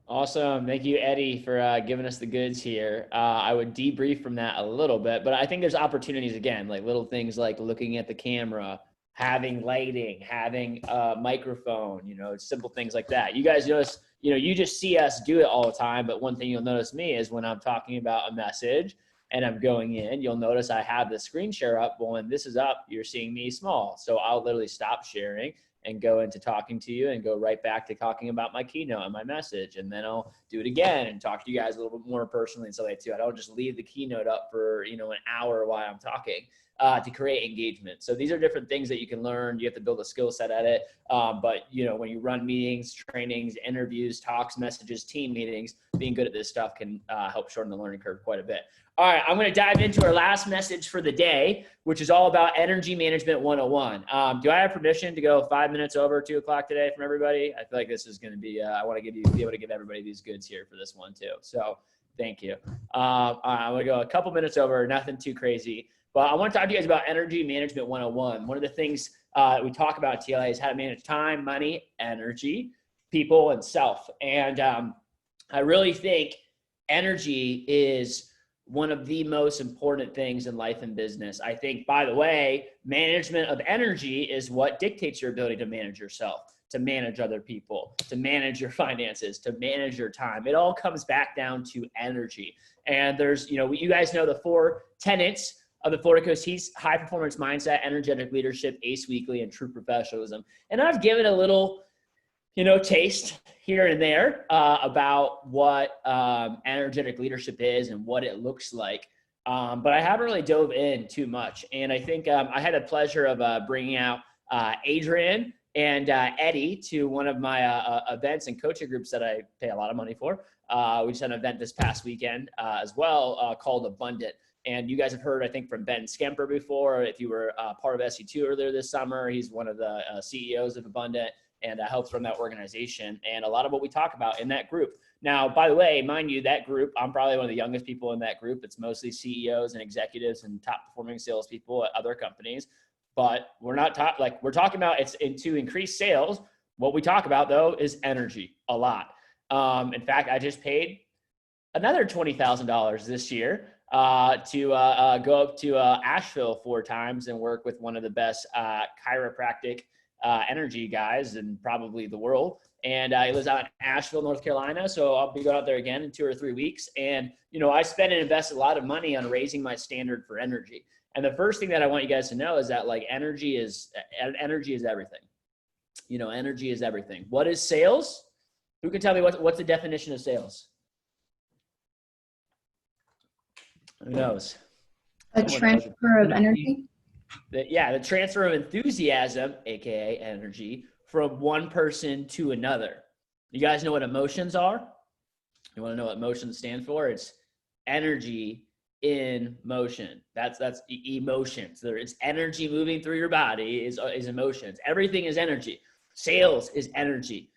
Speaker 1: Awesome. Thank you, Eddie, for giving us the goods here. I would debrief from that a little bit, but I think there's opportunities, again, like little things like looking at the camera, having lighting, having a microphone, simple things like that. You guys notice, you just see us do it all the time, but one thing you'll notice me is when I'm talking about a message and I'm going in, you'll notice I have the screen share up. Well, when this is up, you're seeing me small. So I'll literally stop sharing and go into talking to you and go right back to talking about my keynote and my message. And then I'll do it again and talk to you guys a little bit more personally and stuff like that too. I don't just leave the keynote up for, an hour while I'm talking to create engagement. So these are different things that you can learn. You have to build a skill set at it. But when you run meetings, trainings, interviews, talks, messages, team meetings, being good at this stuff can help shorten the learning curve quite a bit. All right, I'm going to dive into our last message for the day, which is all about Energy Management 101. Do I have permission to go 5 minutes over 2 o'clock today from everybody? I feel like this is going to be, I want to be able to give everybody these goods here for this one too. So thank you. I'm going to go a couple minutes over, nothing too crazy. But I want to talk to you guys about Energy Management 101. One of the things we talk about at TLA is how to manage time, money, energy, people, and self. And I really think energy is one of the most important things in life and business. I think, by the way, management of energy is what dictates your ability to manage yourself, to manage other people, to manage your finances, to manage your time. It all comes back down to energy. And there's, you guys know the 4 tenets of the Florida Coast Heat's high performance mindset, energetic leadership, ACE Weekly, and true professionalism. And I've given a little, taste here and there about what energetic leadership is and what it looks like. But I haven't really dove in too much. And I think I had the pleasure of bringing out Adrian and Eddie to one of my events and coaching groups that I pay a lot of money for. We just had an event this past weekend as well called Abundant. And you guys have heard, I think, from Ben Skemper before. If you were part of SE2 earlier this summer, he's one of the CEOs of Abundant and helps run that organization. And a lot of what we talk about in that group. Now, by the way, mind you, that group, I'm probably one of the youngest people in that group. It's mostly CEOs and executives and top performing salespeople at other companies. But we're not we're talking about it's to increase sales. What we talk about though is energy a lot. In fact, I just paid another $20,000 this year to go up to Asheville 4 times and work with one of the best chiropractic energy guys in probably the world. And he lives out in Asheville, North Carolina. So I'll be going out there again in 2 or 3 weeks. And, I spend and invest a lot of money on raising my standard for energy. And the first thing that I want you guys to know is that energy is everything. Energy is everything. What is sales? Who can tell me what's the definition of sales? Who knows?
Speaker 7: A transfer of energy.
Speaker 1: The transfer of enthusiasm, AKA energy, from one person to another. You guys know what emotions are? You want to know what emotions stand for? It's energy in motion. That's emotions. It's energy moving through your body is emotions. Everything is energy. Sales is energy.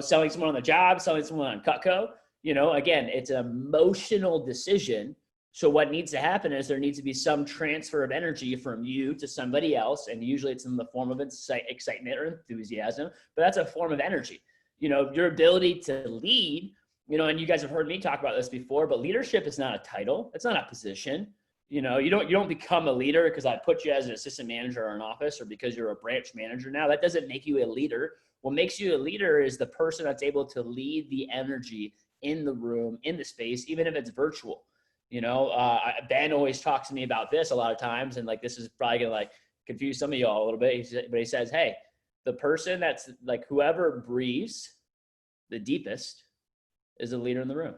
Speaker 1: Selling someone on the job, selling someone on Cutco. Again, it's an emotional decision. So what needs to happen is there needs to be some transfer of energy from you to somebody else. And usually it's in the form of excitement or enthusiasm, but that's a form of energy. Your ability to lead, and you guys have heard me talk about this before, but leadership is not a title. It's not a position. You don't become a leader because I put you as an assistant manager or an office or because you're a branch manager now. That doesn't make you a leader. What makes you a leader is the person that's able to lead the energy in the room, in the space, even if it's virtual. Ben always talks to me about this a lot of times. And this is probably going to confuse some of y'all a little bit. But he says, hey, the person that's like, whoever breathes the deepest is the leader in the room.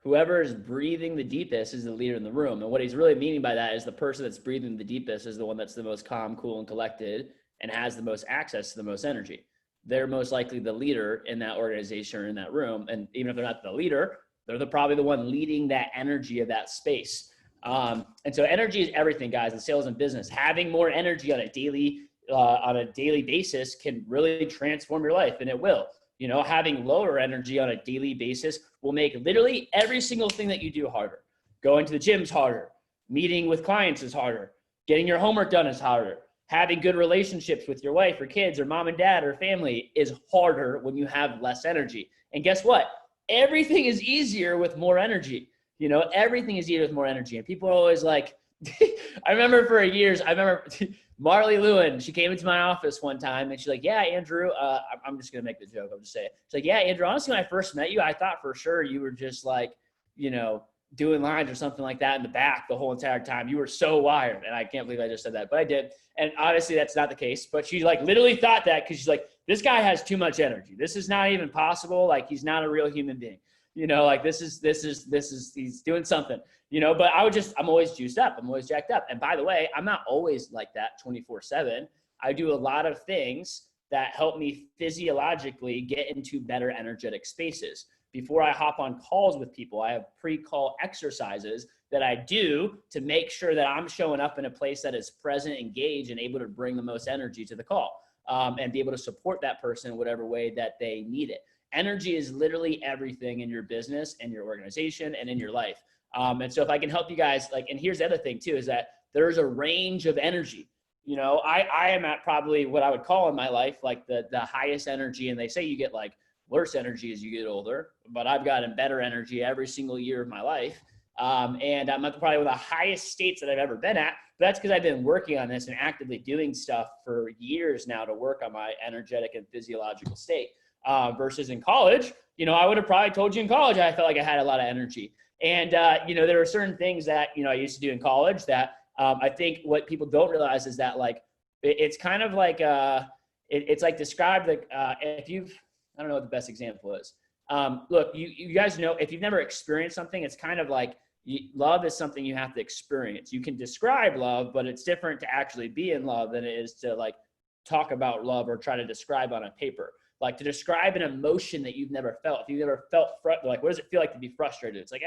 Speaker 1: Whoever is breathing the deepest is the leader in the room. And what he's really meaning by that is the person that's breathing the deepest is the one that's the most calm, cool, and collected and has the most access to the most energy. They're most likely the leader in that organization or in that room. And even if they're not the leader, they're probably the one leading that energy of that space. And so energy is everything, guys, in sales and business. Having more energy on a daily basis can really transform your life, and it will. You know, having lower energy on a daily basis will make literally every single thing that you do harder. Going to the gym's harder. Meeting with clients is harder. Getting your homework done is harder. Having good relationships with your wife or kids or mom and dad or family is harder when you have less energy. And guess what? Everything is easier with more energy. You know, everything is easier with more energy. And people are always like, I remember for years, Marley Lewin, she came into my office one time and she's like, yeah, Andrew, I'm just going to make the joke. I'll just say it. She's like, yeah, Andrew, honestly, when I first met you, I thought for sure you were just like, you know, doing lines or something like that in the back the whole entire time. You were so wired. And I can't believe I just said that, but I did. And obviously that's not the case, but she like literally thought that because she's like, this guy has too much energy. This is not even possible. Like he's not a real human being. You know, like this is, he's doing something, you know, but I'm always juiced up. I'm always jacked up. And by the way, I'm not always like that 24/7. I do a lot of things that help me physiologically get into better energetic spaces. Before I hop on calls with people, I have pre-call exercises that I do to make sure that I'm showing up in a place that is present, engaged, and able to bring the most energy to the call, and be able to support that person in whatever way that they need it. Energy is literally everything in your business and your organization and in your life. And so if I can help you guys, like, and here's the other thing too, is that there's a range of energy. You know, I am at probably what I would call in my life, like the highest energy. And they say you get like worse energy as you get older, but I've gotten better energy every single year of my life. And I'm at probably one of the highest states that I've ever been at. But that's because I've been working on this and actively doing stuff for years now to work on my energetic and physiological state. Versus in college, you know, I would have probably told you in college I felt like I had a lot of energy. And, you know, there are certain things that, you know, I used to do in college that I think what people don't realize is that, like, it's kind of like, it's like described like if you've, I don't know what the best example is. Look, you guys know, if you've never experienced something, it's kind of like love is something you have to experience. You can describe love, but it's different to actually be in love than it is to like talk about love or try to describe on a paper. Like to describe an emotion that you've never felt. If you've never felt, like, what does it feel like to be frustrated? It's like,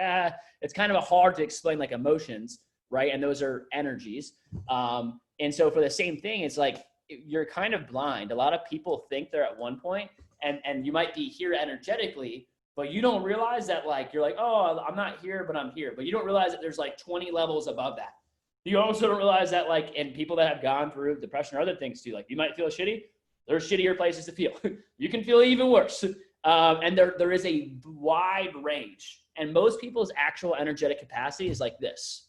Speaker 1: it's kind of hard to explain like emotions, right? And those are energies. And so for the same thing, it's like, you're kind of blind. A lot of people think they're at one point and you might be here energetically, but you don't realize that, like, you're like, oh, I'm not here, but I'm here. But you don't realize that there's like 20 levels above that. You also don't realize that, like, and people that have gone through depression or other things too, like you might feel shitty. There's shittier places to feel. You can feel even worse. And there is a wide range. And most people's actual energetic capacity is like this,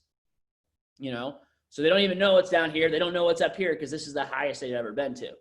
Speaker 1: you know? So they don't even know what's down here. They don't know what's up here because this is the highest they've ever been to.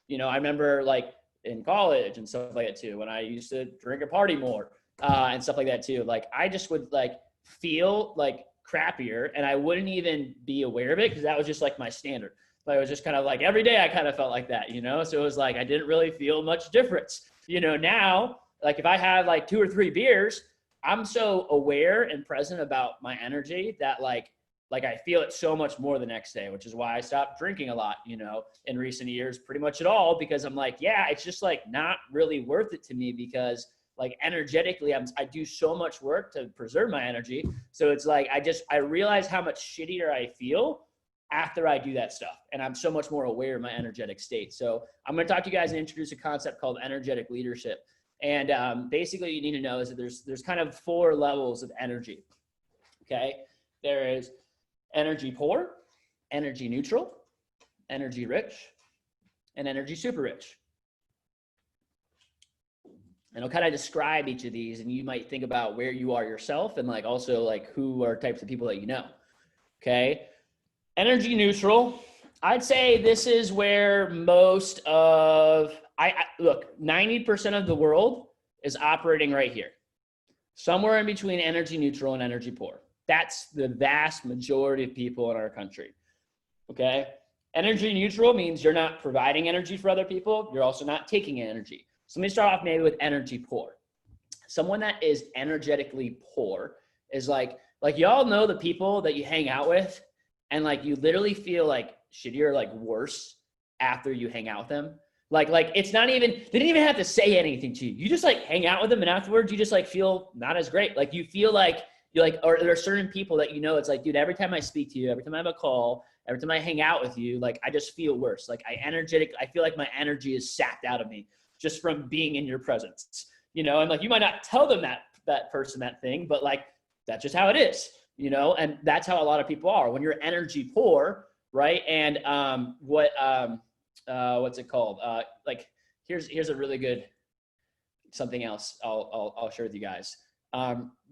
Speaker 1: You know, I remember like in college and stuff like that too, when I used to drink or party more and stuff like that too. Like I just would like feel like crappier and I wouldn't even be aware of it because that was just like my standard. Like it was just kind of like every day I kind of felt like that, you know? So it was like I didn't really feel much difference. You know, now, like if I have like 2 or 3 beers, I'm so aware and present about my energy that like I feel it so much more the next day, which is why I stopped drinking a lot, you know, in recent years, pretty much at all, because I'm like, yeah, it's just like not really worth it to me because like energetically, I do so much work to preserve my energy. So it's like, I realize how much shittier I feel after I do that stuff. And I'm so much more aware of my energetic state. So I'm going to talk to you guys and introduce a concept called energetic leadership. And basically you need to know is that there's kind of 4 levels of energy. Okay. There is energy poor, energy neutral, energy rich, and energy super rich. And I'll kind of describe each of these and you might think about where you are yourself and like also like who are types of people that you know. Okay. Energy neutral. I'd say this is where most of, look, 90% of the world is operating right here. Somewhere in between energy neutral and energy poor. That's the vast majority of people in our country. Okay. Energy neutral means you're not providing energy for other people. You're also not taking energy. So let me start off maybe with energy poor. Someone that is energetically poor is like y'all know the people that you hang out with and like you literally feel like shittier, or like worse after you hang out with them. Like it's not even, they didn't even have to say anything to you. You just like hang out with them and afterwards you just like feel not as great. Like you feel like you're like, or there are certain people that you know, it's like, dude, every time I speak to you, every time I have a call, every time I hang out with you, like I just feel worse. Like I feel like my energy is sapped out of me just from being in your presence, you know? And like, you might not tell them that person, that thing, but like, that's just how it is, you know? And that's how a lot of people are when you're energy poor, right? And what's it called? Like here's a really good, something else I'll share with you guys.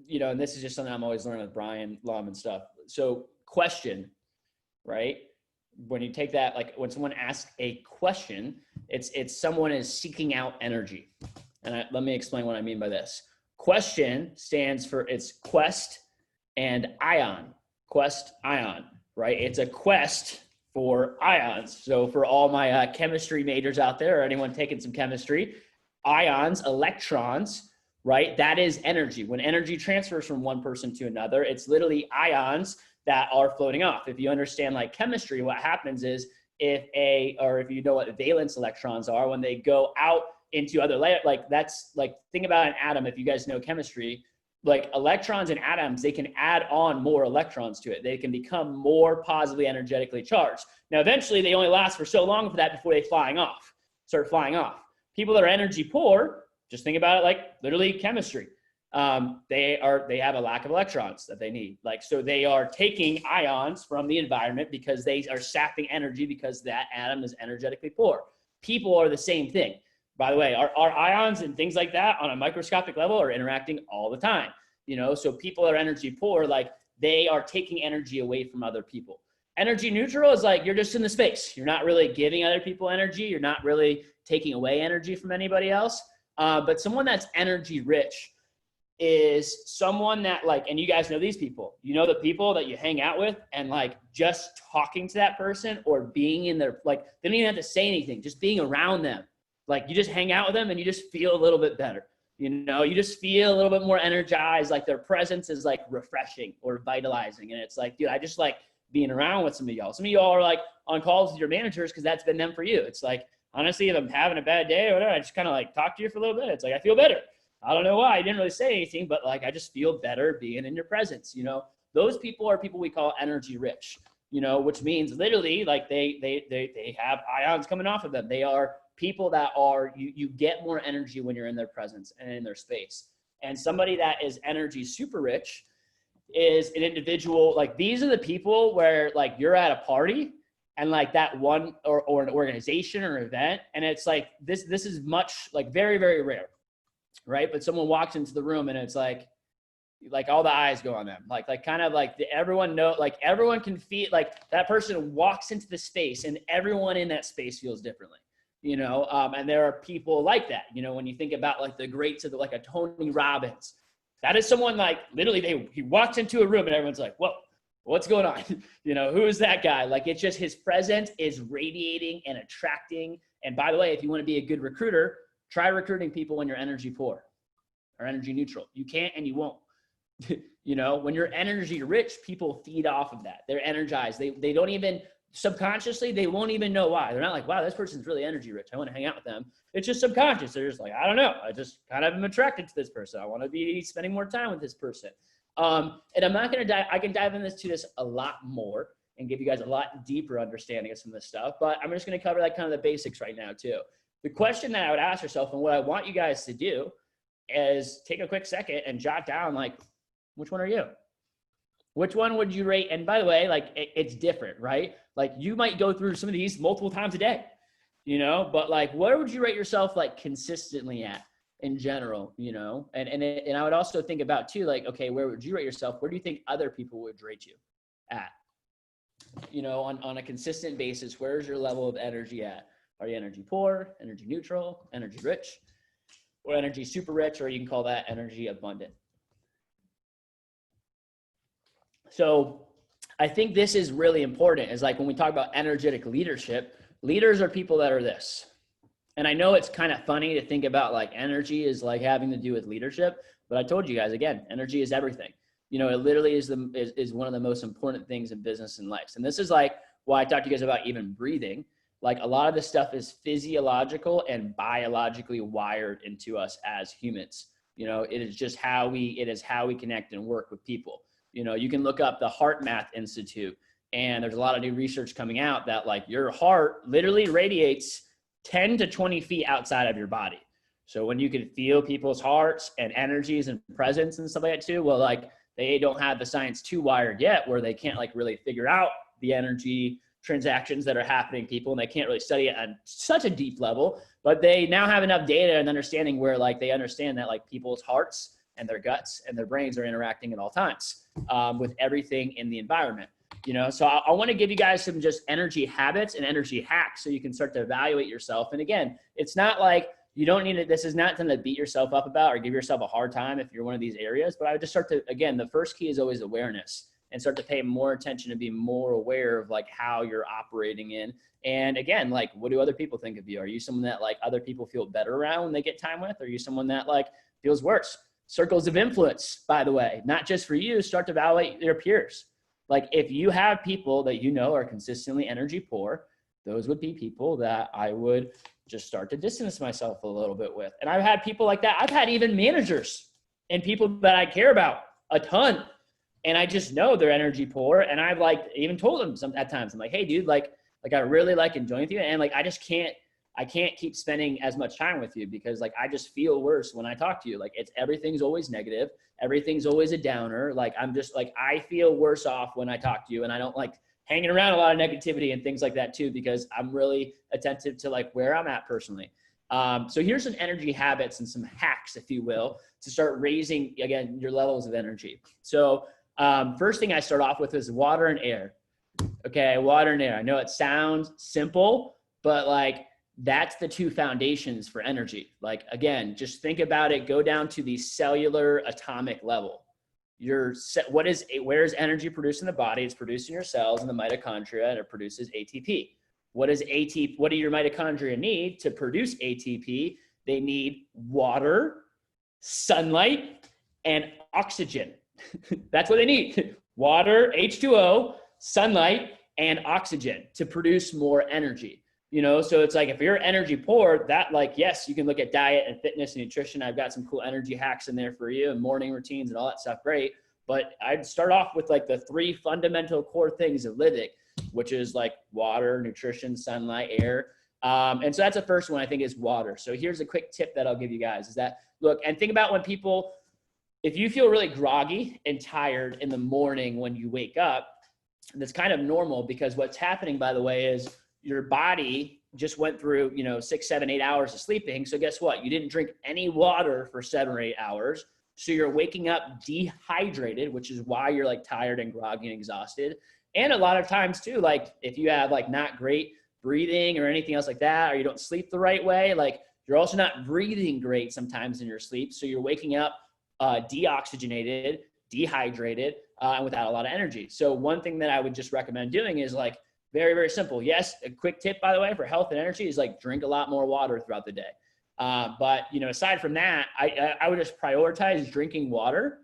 Speaker 1: You know, and this is just something I'm always learning with Brian Lum and stuff. So question, right? When you take that, like when someone asks a question, it's someone is seeking out energy. And let me explain what I mean by this. Question stands for, it's quest and ion, quest, ion, right? It's a quest for ions. So for all my chemistry majors out there, or anyone taking some chemistry, ions, electrons, right? That is energy. When energy transfers from one person to another, it's literally ions that are floating off. If you understand like chemistry, what happens is if you know what valence electrons are, when they go out into other layers, like that's like, think about an atom. If you guys know chemistry, like electrons and atoms, they can add on more electrons to it. They can become more positively energetically charged. Now, eventually they only last for so long for that before they start flying off. People that are energy poor, just think about it like literally chemistry. They have a lack of electrons that they need. Like, so they are taking ions from the environment because they are sapping energy because that atom is energetically poor. People are the same thing. By the way, our ions and things like that on a microscopic level are interacting all the time, you know? So people that are energy poor, like they are taking energy away from other people. Energy neutral is like, you're just in the space. You're not really giving other people energy. You're not really taking away energy from anybody else. But someone that's energy rich is someone that like, and you guys know these people, you know, the people that you hang out with and like just talking to that person or being in their, like, they don't even have to say anything, just being around them. Like you just hang out with them and you just feel a little bit better. You know, you just feel a little bit more energized. Like their presence is like refreshing or vitalizing. And it's like, dude, I just like being around with some of y'all. Some of y'all are like on calls with your managers because that's been them for you. It's like, honestly, if I'm having a bad day or whatever, I just kind of like talk to you for a little bit. It's like, I feel better. I don't know why. I didn't really say anything, but like, I just feel better being in your presence. You know, those people are people we call energy rich, you know, which means literally like they have ions coming off of them. They are people that are, you get more energy when you're in their presence and in their space. And somebody that is energy super rich is an individual, like these are the people where like you're at a party and like that one or an organization or event. And it's like, this is much like very, very rare, right? But someone walks into the room and it's like all the eyes go on them. Like kind of like everyone know, like everyone can feel like that person walks into the space and everyone in that space feels differently. You know, and there are people like that, you know, when you think about like the greats of the, like a Tony Robbins, that is someone like literally he walks into a room and everyone's like, whoa, what's going on? You know, who is that guy? Like, it's just his presence is radiating and attracting. And by the way, if you want to be a good recruiter, try recruiting people when you're energy poor or energy neutral. You can't and you won't. You know, when you're energy rich, people feed off of that. They're energized. They don't even, subconsciously, they won't even know why. They're not like, wow, this person's really energy rich. I want to hang out with them. It's just subconscious. They're just like, I don't know. I just kind of am attracted to this person. I want to be spending more time with this person. And I'm not going to dive, I can dive into this a lot more and give you guys a lot deeper understanding of some of this stuff, but I'm just going to cover like kind of the basics right now too. The question that I would ask yourself and what I want you guys to do is take a quick second and jot down, like, which one are you? Which one would you rate? And by the way, like it's different, right? Like you might go through some of these multiple times a day, you know, but like, where would you rate yourself like consistently at in general, you know? And I would also think about too, like, okay, where would you rate yourself? Where do you think other people would rate you at? You know, on a consistent basis, where's your level of energy at? Are you energy poor, energy neutral, energy rich, or energy super rich, or you can call that energy abundant? So I think this is really important, is like when we talk about energetic leadership, leaders are people that are this. And I know it's kind of funny to think about like energy is like having to do with leadership, but I told you guys again, energy is everything. You know, it literally is one of the most important things in business and life. And this is like why I talked to you guys about even breathing. Like a lot of this stuff is physiological and biologically wired into us as humans. You know, it is just how we connect and work with people. You know, you can look up the Heart Math Institute, and there's a lot of new research coming out that like your heart literally radiates 10 to 20 feet outside of your body. So when you can feel people's hearts and energies and presence and stuff like that too, well, like they don't have the science too wired yet where they can't like really figure out the energy transactions that are happening people, and they can't really study it on such a deep level, but they now have enough data and understanding where like they understand that like people's hearts and their guts and their brains are interacting at all times with everything in the environment. You know, so I want to give you guys some just energy habits and energy hacks so you can start to evaluate yourself. And again, it's not like you don't need it. This is not something to beat yourself up about or give yourself a hard time if you're one of these areas. But I would just start to, again, the first key is always awareness, and start to pay more attention and be more aware of like how you're operating in. And again, like, what do other people think of you? Are you someone that like other people feel better around when they get time with? Or are you someone that like feels worse? Circles of influence, by the way, not just for you, start to evaluate your peers. Like if you have people that you know are consistently energy poor, those would be people that I would just start to distance myself a little bit with. And I've had people like that. I've had even managers and people that I care about a ton, and I just know they're energy poor. And I've like even told them at times, I'm like, hey dude, like I really like enjoying with you. And like, I can't keep spending as much time with you because like, I just feel worse when I talk to you. Like everything's always negative. Everything's always a downer. Like, I'm just like, I feel worse off when I talk to you, and I don't like hanging around a lot of negativity and things like that too, because I'm really attentive to like where I'm at personally. So here's some energy habits and some hacks, if you will, to start raising, again, your levels of energy. So first thing I start off with is water and air. Okay, water and air. I know it sounds simple, but like that's the two foundations for energy. Like, again, just think about it, go down to the cellular atomic level. Where is energy produced in the body? It's produced in your cells in the mitochondria, and it produces ATP. What do your mitochondria need to produce ATP? They need water, sunlight, and oxygen. That's what they need. Water, H2O, sunlight, and oxygen to produce more energy. You know, so it's like if you're energy poor, that like, yes, you can look at diet and fitness and nutrition. I've got some cool energy hacks in there for you and morning routines and all that stuff. Great. But I'd start off with like the 3 fundamental core things of living, which is like water, nutrition, sunlight, air. And so that's the first one, I think, is water. So here's a quick tip that I'll give you guys is that, look, and think about when people, if you feel really groggy and tired in the morning when you wake up, that's kind of normal, because what's happening, by the way, is your body just went through, 6, 7, 8 hours of sleeping. So guess what? You didn't drink any water for 7 or 8 hours. So you're waking up dehydrated, which is why you're like tired and groggy and exhausted. And a lot of times too, like if you have like not great breathing or anything else like that, or you don't sleep the right way, like you're also not breathing great sometimes in your sleep. So you're waking up deoxygenated, dehydrated, and without a lot of energy. So one thing that I would just recommend doing is like, very, very simple. Yes, a quick tip, by the way, for health and energy is like drink a lot more water throughout the day. But, aside from that, I would just prioritize drinking water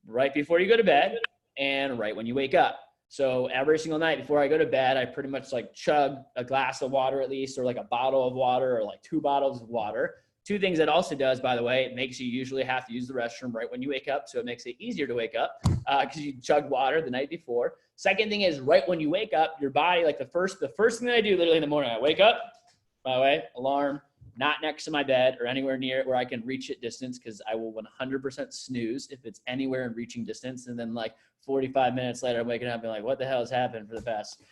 Speaker 1: right before you go to bed and right when you wake up. So every single night before I go to bed, I pretty much like chug a glass of water at least, or like a bottle of water, or like 2 bottles of water. 2 things that also does, by the way, it makes you usually have to use the restroom right when you wake up. So it makes it easier to wake up because you chugged water the night before. Second thing is right when you wake up, your body, like the first thing that I do literally in the morning, I wake up, by the way, alarm, not next to my bed or anywhere near it where I can reach it distance, because I will 100% snooze if it's anywhere in reaching distance. And then like 45 minutes later, I'm waking up and being like, what the hell has happened for the past,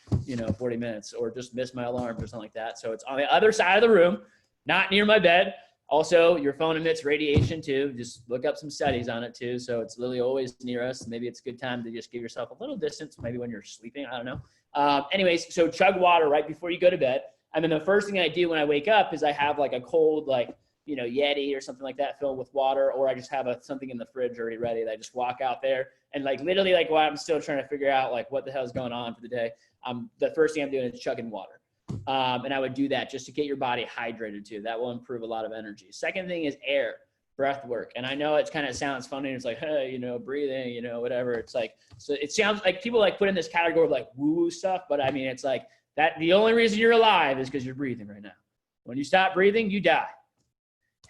Speaker 1: 40 minutes, or just missed my alarm or something like that. So it's on the other side of the room, not near my bed. Also, your phone emits radiation too. Just look up some studies on it too. So it's literally always near us. Maybe it's a good time to just give yourself a little distance, maybe when you're sleeping, I don't know. Anyways, so chug water right before you go to bed. And then the first thing I do when I wake up is I have like a cold, like Yeti or something like that filled with water, or I just have something in the fridge already ready that I just walk out there and like literally like while I'm still trying to figure out like what the hell is going on for the day, the first thing I'm doing is chugging water. And I would do that just to get your body hydrated too. That will improve a lot of energy. Second thing is air, breath work. And I know it kind of sounds funny. It's like, hey, breathing, whatever. It's like, so it sounds like people like put in this category of like woo-woo stuff. But I mean, it's like that the only reason you're alive is because you're breathing right now. When you stop breathing, you die.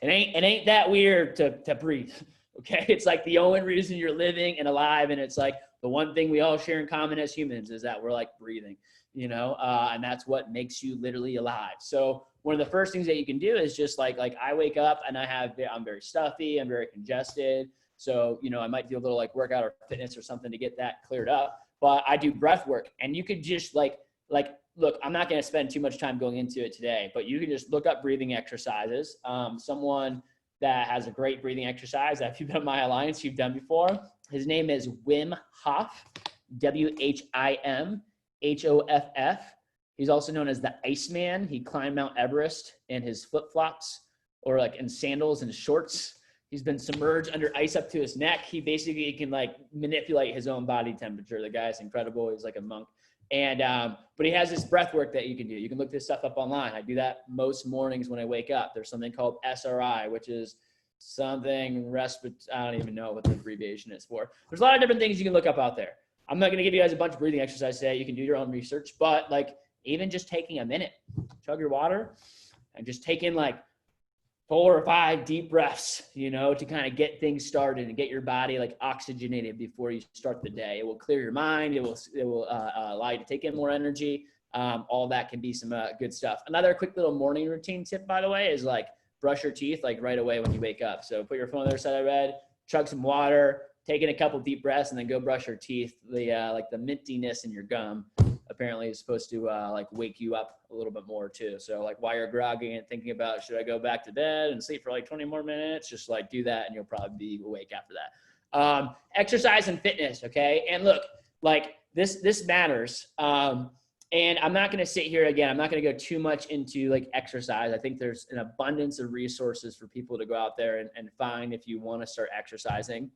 Speaker 1: It ain't that weird to breathe. Okay. It's like the only reason you're living and alive. And it's like the one thing we all share in common as humans is that we're like breathing, and that's what makes you literally alive. So one of the first things that you can do is just like I wake up and I'm very stuffy, I'm very congested. So, I might do a little like workout or fitness or something to get that cleared up, but I do breath work. And you could just look, I'm not going to spend too much time going into it today, but you can just look up breathing exercises. Someone that has a great breathing exercise that if you've been on my alliance, you've done before. His name is Wim Hof, WHIM HOFF. He's also known as the Iceman. He climbed Mount Everest in his flip-flops or like in sandals and shorts. He's been submerged under ice up to his neck. He basically can like manipulate his own body temperature. The guy's incredible. He's like a monk. And, but he has this breath work that you can do. You can look this stuff up online. I do that most mornings when I wake up. There's something called SRI, which is something I don't even know what the abbreviation is for. There's a lot of different things you can look up out there. I'm not going to give you guys a bunch of breathing exercises today. You can do your own research, but like even just taking a minute, chug your water and just taking like 4 or 5 deep breaths, to kind of get things started and get your body like oxygenated before you start the day. It will clear your mind. It will allow you to take in more energy. All that can be some good stuff. Another quick little morning routine tip, by the way, is like brush your teeth like right away when you wake up. So put your phone on the other side of the bed, chug some water, take in a couple deep breaths, and then go brush your teeth. The mintiness in your gum apparently is supposed to like wake you up a little bit more too. So like while you're groggy and thinking about should I go back to bed and sleep for like 20 more minutes, just like do that and you'll probably be awake after that. Exercise and fitness, okay? And look, like this matters. And I'm not going to sit here again. I'm not going to go too much into like exercise. I think there's an abundance of resources for people to go out there and find if you want to start exercising.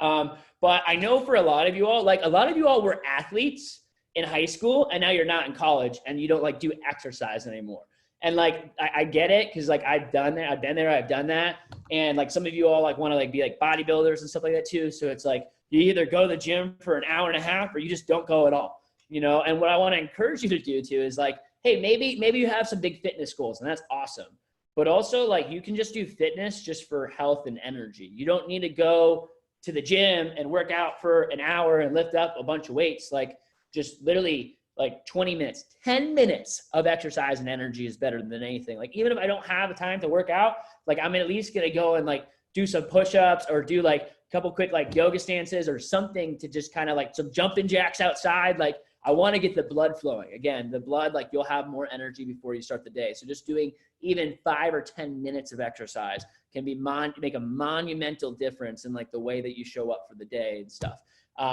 Speaker 1: But I know for a lot of you all were athletes in high school and now you're not in college and you don't like do exercise anymore. And like, I get it. Cause like I've done that. I've been there. I've done that. And like some of you all like want to like be like bodybuilders and stuff like that too. So it's like, you either go to the gym for an hour and a half or you just don't go at all, and what I want to encourage you to do too is like, hey, maybe you have some big fitness goals and that's awesome. But also like you can just do fitness just for health and energy. You don't need to go to the gym and work out for an hour and lift up a bunch of weights. Like just literally like 20 minutes, 10 minutes of exercise and energy is better than anything. Like even if I don't have the time to work out, like I'm at least going to go and like do some push-ups or do like a couple quick like yoga stances or something to just kind of like some jumping jacks outside. Like I want to get the blood flowing. Again, the blood, like you'll have more energy before you start the day. So just doing even 5 or 10 minutes of exercise can be make a monumental difference in like the way that you show up for the day and stuff.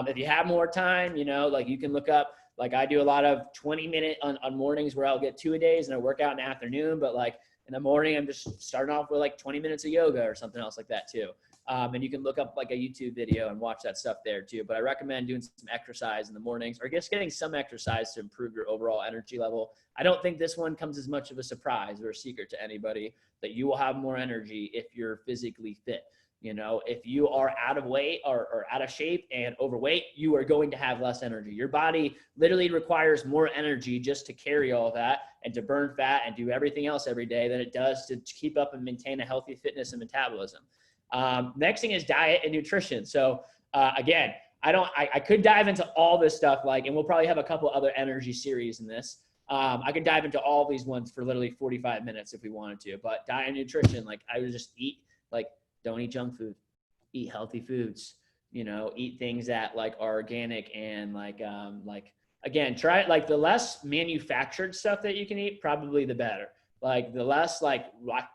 Speaker 1: If you have more time, like you can look up, like I do a lot of 20-minute on mornings where I'll get 2 a days and I work out in the afternoon, but like in the morning, I'm just starting off with like 20 minutes of yoga or something else like that too. And you can look up like a YouTube video and watch that stuff there too. But I recommend doing some exercise in the mornings or just getting some exercise to improve your overall energy level. I don't think this one comes as much of a surprise or a secret to anybody that you will have more energy if you're physically fit. If you are out of weight or out of shape and overweight, you are going to have less energy. Your body literally requires more energy just to carry all that and to burn fat and do everything else every day than it does to keep up and maintain a healthy fitness and metabolism. Next thing is diet and nutrition. So again, I could dive into all this stuff, and we'll probably have a couple other energy series in this. I could dive into all these ones for literally 45 minutes if we wanted to, but diet and nutrition, I would just eat, don't eat junk food, eat healthy foods, eat things that are organic and again, try it. The less manufactured stuff that you can eat, probably the better. The less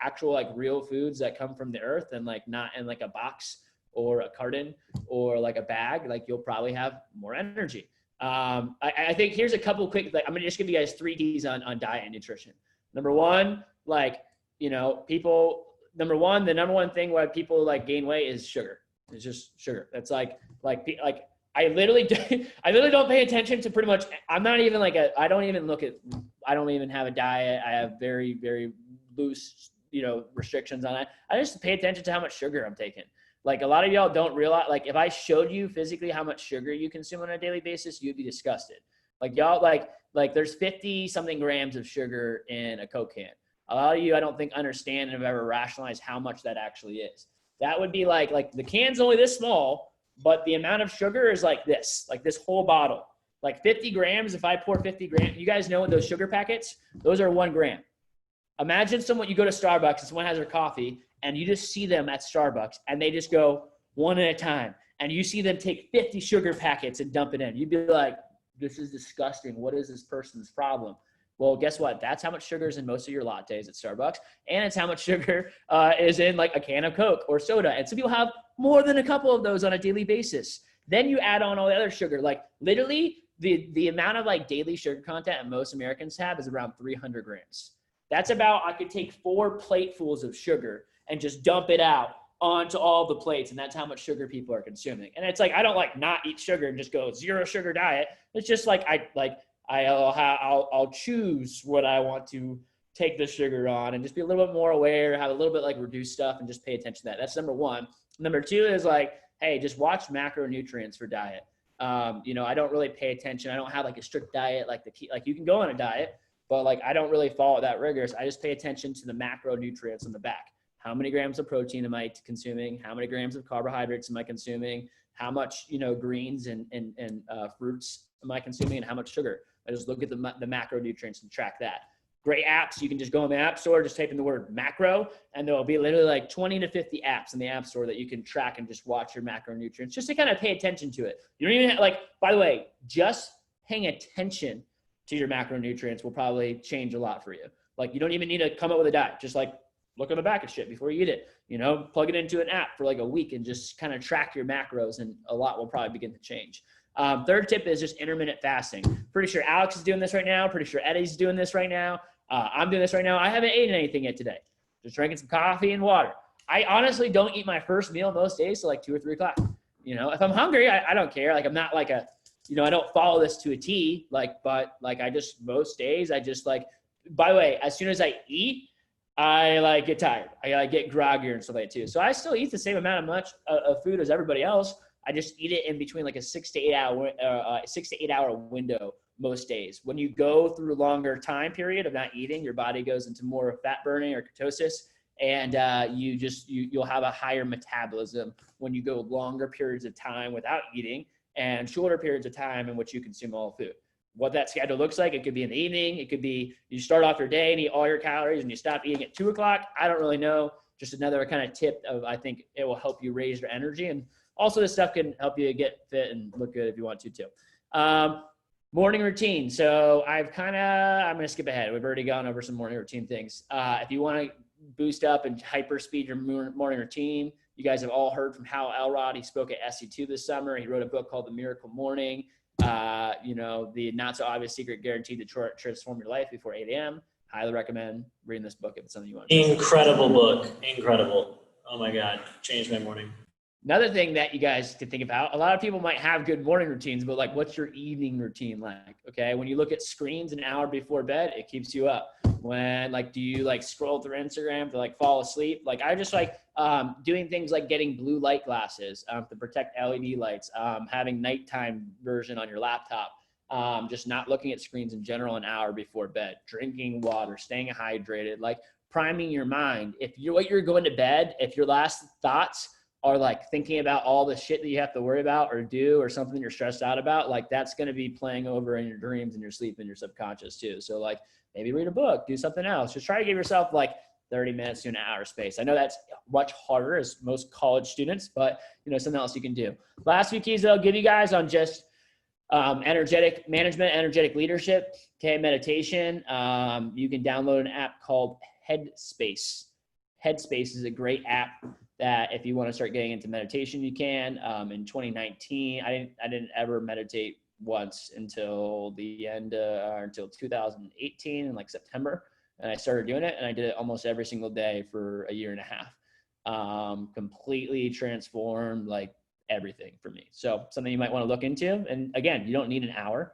Speaker 1: actual real foods that come from the earth and not in a box or a carton or a bag, you'll probably have more energy. I think here's a couple quick, I'm gonna just give you guys 3 Ds on diet and nutrition. Number 1, people number one, the number one thing why people like gain weight is sugar. It's just sugar. That's like I literally don't pay attention to pretty much. I'm not even like I don't even have a diet. I have very, very loose, restrictions on it. I just pay attention to how much sugar I'm taking. Like a lot of y'all don't realize, like if I showed you physically how much sugar you consume on a daily basis, you'd be disgusted. Like y'all like there's 50 something grams of sugar in a Coke can. A lot of you, I don't think understand and have ever rationalized how much that actually is. That would be like the can's only this small, but the amount of sugar is like this whole bottle. Like 50 grams, if I pour 50 grams, you guys know those sugar packets, those are 1 gram. Imagine you go to Starbucks and someone has their coffee and you just see them at Starbucks and they just go one at a time. And you see them take 50 sugar packets and dump it in. You'd be like, this is disgusting. What is this person's problem? Well, guess what? That's how much sugar is in most of your lattes at Starbucks. And it's how much sugar is in like a can of Coke or soda. And some people have more than a couple of those on a daily basis. Then you add on all the other sugar. Like literally the amount of like daily sugar content that most Americans have is around 300 grams. That's about, I could take 4 platefuls of sugar and just dump it out onto all the plates. And that's how much sugar people are consuming. And it's like, I don't like not eat sugar and just go 0 sugar diet. It's just like, I'll choose what I want to take the sugar on and just be a little bit more aware, have a little bit like reduced stuff and just pay attention to that. That's number one. Number two is like, hey, just watch macronutrients for diet. I don't really pay attention. I don't have like a strict diet, like you can go on a diet, but like, I don't really follow that rigorous. I just pay attention to the macronutrients on the back. How many grams of protein am I consuming? How many grams of carbohydrates am I consuming? How much, greens and fruits am I consuming and how much sugar? I just look at the macronutrients and track that. Great apps. You can just go in the app store, just type in the word macro, and there'll be literally like 20 to 50 apps in the app store that you can track and just watch your macronutrients just to kind of pay attention to it. You don't even have, by the way, just paying attention to your macronutrients will probably change a lot for you. Like you don't even need to come up with a diet. Just like look on the back of shit before you eat it, plug it into an app for like a week and just kind of track your macros and a lot will probably begin to change. Third tip is just intermittent fasting. Pretty sure Alex is doing this right now. Pretty sure Eddie's doing this right now. I'm doing this right now. I haven't eaten anything yet today. Just drinking some coffee and water. I honestly don't eat my first meal most days till like 2 or 3 o'clock. If I'm hungry, I don't care. Like I'm not like I don't follow this to a T. But I just most days I just like. By the way, as soon as I eat, I get tired. I get groggier and stuff like that too. So I still eat the same amount of food as everybody else. I just eat it in between like a 6 to 8 hour window most days. When you go through a longer time period of not eating, your body goes into more fat burning or ketosis, and you'll have a higher metabolism when you go longer periods of time without eating and shorter periods of time in which you consume all food. What that schedule looks like, it could be in the evening. It could be you start off your day and eat all your calories and you stop eating at 2 o'clock. I don't really know. Just another kind of tip of, I think it will help you raise your energy. And also this stuff can help you get fit and look good if you want to too. Morning routine. So I'm going to skip ahead. We've already gone over some morning routine things. If you want to boost up and hyper speed your morning routine, you guys have all heard from Hal Elrod. He spoke at SC2 this summer. He wrote a book called The Miracle Morning. The not so obvious secret guaranteed to transform your life before 8 a.m. Highly recommend reading this book if it's something you want to do.
Speaker 3: Incredible book. Incredible. Oh my God. Changed my morning.
Speaker 1: Another thing that you guys could think about, a lot of people might have good morning routines, but like, what's your evening routine like? Okay. When you look at screens an hour before bed, it keeps you up. When do you scroll through Instagram to fall asleep? I just doing things like getting blue light glasses to protect LED lights, having nighttime version on your laptop, just not looking at screens in general an hour before bed, drinking water, staying hydrated, priming your mind. If you're going to bed, if your last thoughts are thinking about all the shit that you have to worry about or do or something you're stressed out about, that's going to be playing over in your dreams and your sleep and your subconscious too. So maybe read a book, do something else. Just try to give yourself 30 minutes to an hour space. I know that's much harder as most college students, but something else you can do. Last few keys that I'll give you guys on just energetic management, energetic leadership, okay, meditation. You can download an app called Headspace. Headspace is a great app that if you want to start getting into meditation, you can. In 2019, I didn't ever meditate once until the end, or until 2018 in September. And I started doing it, and I did it almost every single day for a year and a half. Completely transformed like everything for me. So something you might want to look into. And again, you don't need an hour,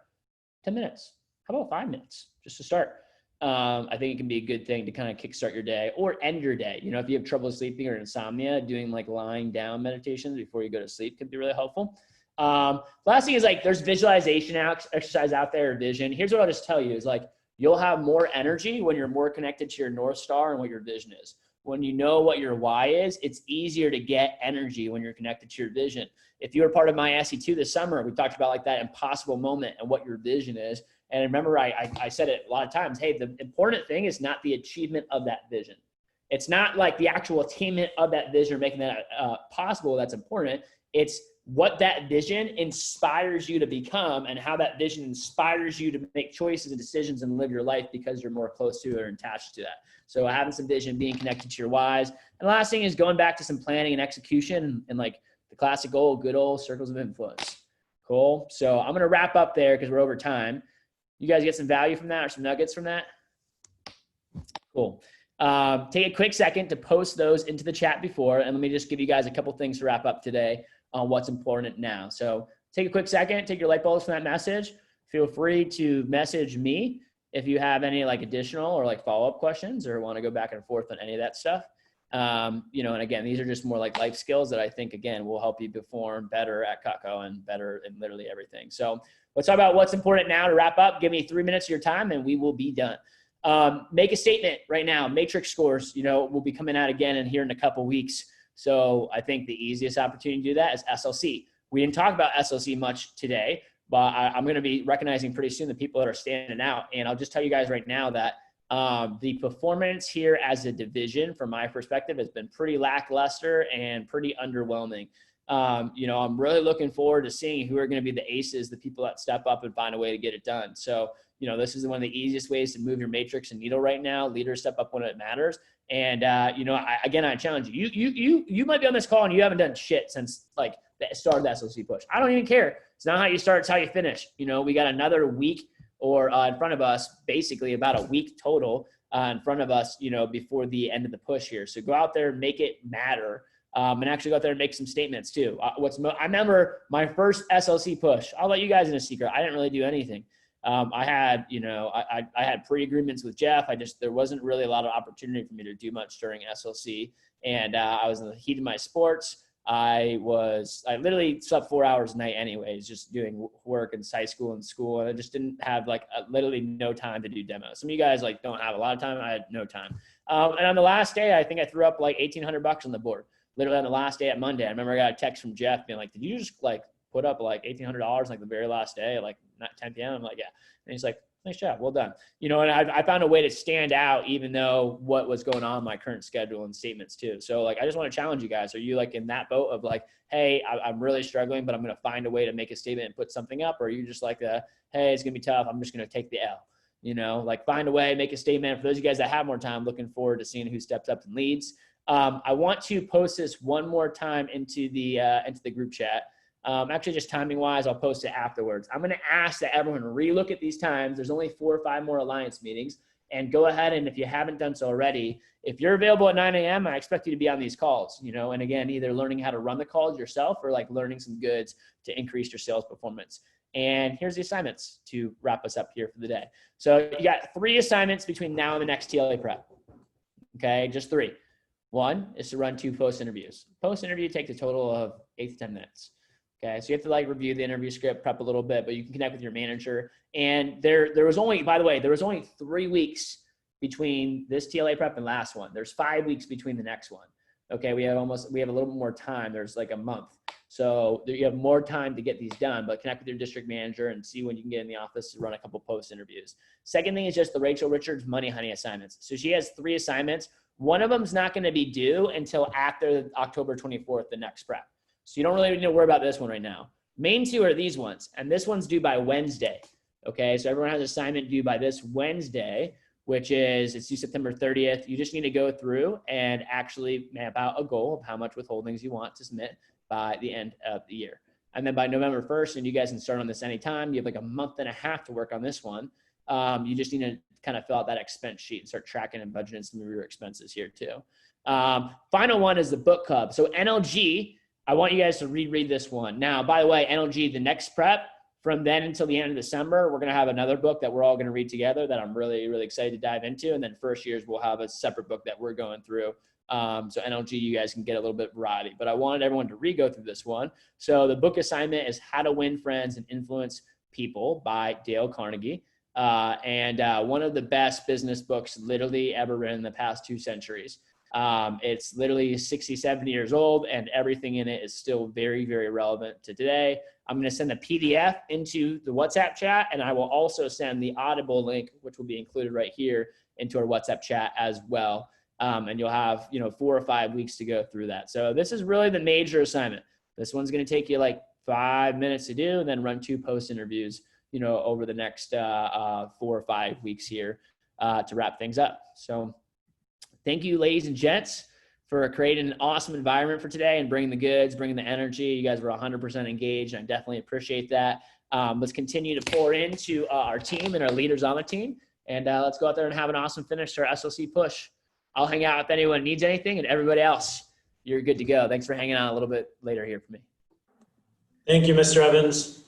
Speaker 1: 10 minutes. How about 5 minutes just to start? I think it can be a good thing to kind of kickstart your day or end your day. You know, if you have trouble sleeping or insomnia, doing like lying down meditations before you go to sleep can be really helpful. Last thing is like there's visualization exercise out there, or vision. Here's what I'll just tell you is like you'll have more energy when you're more connected to your North Star and what your vision is. When you know what your why is, it's easier to get energy when you're connected to your vision. If you were part of my SE2 this summer, we talked about like that impossible moment and what your vision is. And remember, I said it a lot of times, hey, the important thing is not the achievement of that vision. It's not like the actual attainment of that vision or making that possible that's important. It's what that vision inspires you to become and how that vision inspires you to make choices and decisions and live your life because you're more close to it or attached to that. So having some vision, being connected to your whys. And the last thing is going back to some planning and execution and like the classic goal, good old circles of influence. Cool. So I'm going to wrap up there because we're over time. You guys get some value from that or some nuggets from that? Cool. Take a quick second to post those into the chat before, and let me just give you guys a couple things to wrap up today on what's important now. So take a quick second, take your light bulbs from that message. Feel free to message me if you have any like additional or like follow-up questions or want to go back and forth on any of that stuff. You know, and again, these are just more like life skills that I think, again, will help you perform better at Cutco and better in literally everything. So let's talk about what's important now to wrap up. Give me 3 minutes of your time and we will be done. Make a statement right now. Matrix scores, you know, will be coming out again in here in a couple weeks. So I think the easiest opportunity to do that is SLC. We didn't talk about SLC much today, but I'm going to be recognizing pretty soon the people that are standing out. And I'll just tell you guys right now that the performance here as a division, from my perspective, has been pretty lackluster and pretty underwhelming. You know, I'm really looking forward to seeing who are going to be the aces, the people that step up and find a way to get it done. So, you know, this is one of the easiest ways to move your matrix and needle right now. Leaders step up when it matters. And, you know, I challenge you. You might be on this call and you haven't done shit since like the start of the SLC push. I don't even care. It's not how you start, it's how you finish. You know, we got another week or in front of us, basically about a week total in front of us, you know, before the end of the push here. So go out there, make it matter. And actually go out there and make some statements too. I remember my first SLC push. I'll let you guys in a secret. I didn't really do anything. I had, you know, I had pre-agreements with Jeff. There wasn't really a lot of opportunity for me to do much during SLC. And I was in the heat of my sports. I literally slept 4 hours a night anyways, just doing work in high school and school. And I just didn't have like literally no time to do demos. Some of you guys like don't have a lot of time. I had no time. And on the last day, I think I threw up like $1,800 on the board. Literally on the last day at Monday. I remember I got a text from Jeff being like, did you just like put up like $1,800 like the very last day, like 10 p.m.? I'm like, yeah. And he's like, nice job. Well done. You know, and I found a way to stand out even though what was going on in my current schedule and statements too. So like, I just want to challenge you guys. Are you like in that boat of like, hey, I'm really struggling, but I'm going to find a way to make a statement and put something up? Or are you just like, hey, it's going to be tough. I'm just going to take the L, you know, like find a way, make a statement. For those of you guys that have more time, looking forward to seeing who steps up and leads. I want to post this one more time into the group chat. Actually, just timing wise, I'll post it afterwards. I'm going to ask that everyone relook at these times. There's only 4 or 5 more Alliance meetings, and go ahead. And if you haven't done so already, if you're available at 9 a.m., I expect you to be on these calls, you know, and again, either learning how to run the calls yourself or like learning some goods to increase your sales performance. And here's the assignments to wrap us up here for the day. So you got 3 assignments between now and the next TLA prep. Okay. Just 3. 1 is to run 2 post interviews. Post interview takes a total of 8 to 10 minutes. Okay. So you have to like review the interview script, prep a little bit, but you can connect with your manager. And there was only, by the way, there was only 3 weeks between this TLA prep and last one. There's 5 weeks between the next one. Okay. We have a little bit more time. There's like a month. So you have more time to get these done, but connect with your district manager and see when you can get in the office to run a couple post interviews. Second thing is just the Rachel Richards Money Honey assignments. So she has 3 assignments. One of them is not going to be due until after October 24th, the next prep. So you don't really need to worry about this one right now. Main 2 are these ones, and this one's due by Wednesday. Okay, so everyone has an assignment due by this Wednesday, which is, it's due September 30th. You just need to go through and actually map out a goal of how much withholdings you want to submit by the end of the year. And then by November 1st, and you guys can start on this anytime, you have like a month and a half to work on this one. You just need to kind of fill out that expense sheet and start tracking and budgeting some of your expenses here too. Final one is the book club. So NLG, I want you guys to reread this one. Now, by the way, NLG, the next prep, from then until the end of December, we're going to have another book that we're all going to read together that I'm really, really excited to dive into. And then first years, we'll have a separate book that we're going through. So NLG, you guys can get a little bit of variety, but I wanted everyone to re-go through this one. So the book assignment is How to Win Friends and Influence People by Dale Carnegie. And one of the best business books literally ever written in the past 2 centuries. It's literally 60, 70 years old, and everything in it is still very, very relevant to today. I'm going to send the PDF into the WhatsApp chat, and I will also send the Audible link, which will be included right here, into our WhatsApp chat as well. And you'll have, 4 or 5 weeks to go through that. So this is really the major assignment. This one's going to take you like 5 minutes to do, and then run 2 post interviews, over the next 4 or 5 weeks here to wrap things up. So thank you, ladies and gents, for creating an awesome environment for today and bringing the goods, bringing the energy. You guys were 100% engaged. I definitely appreciate that. Let's continue to pour into our team and our leaders on the team. And let's go out there and have an awesome finish to our SLC push. I'll hang out if anyone needs anything, and everybody else, you're good to go. Thanks for hanging out a little bit later here for me.
Speaker 3: Thank you, Mr. Evans.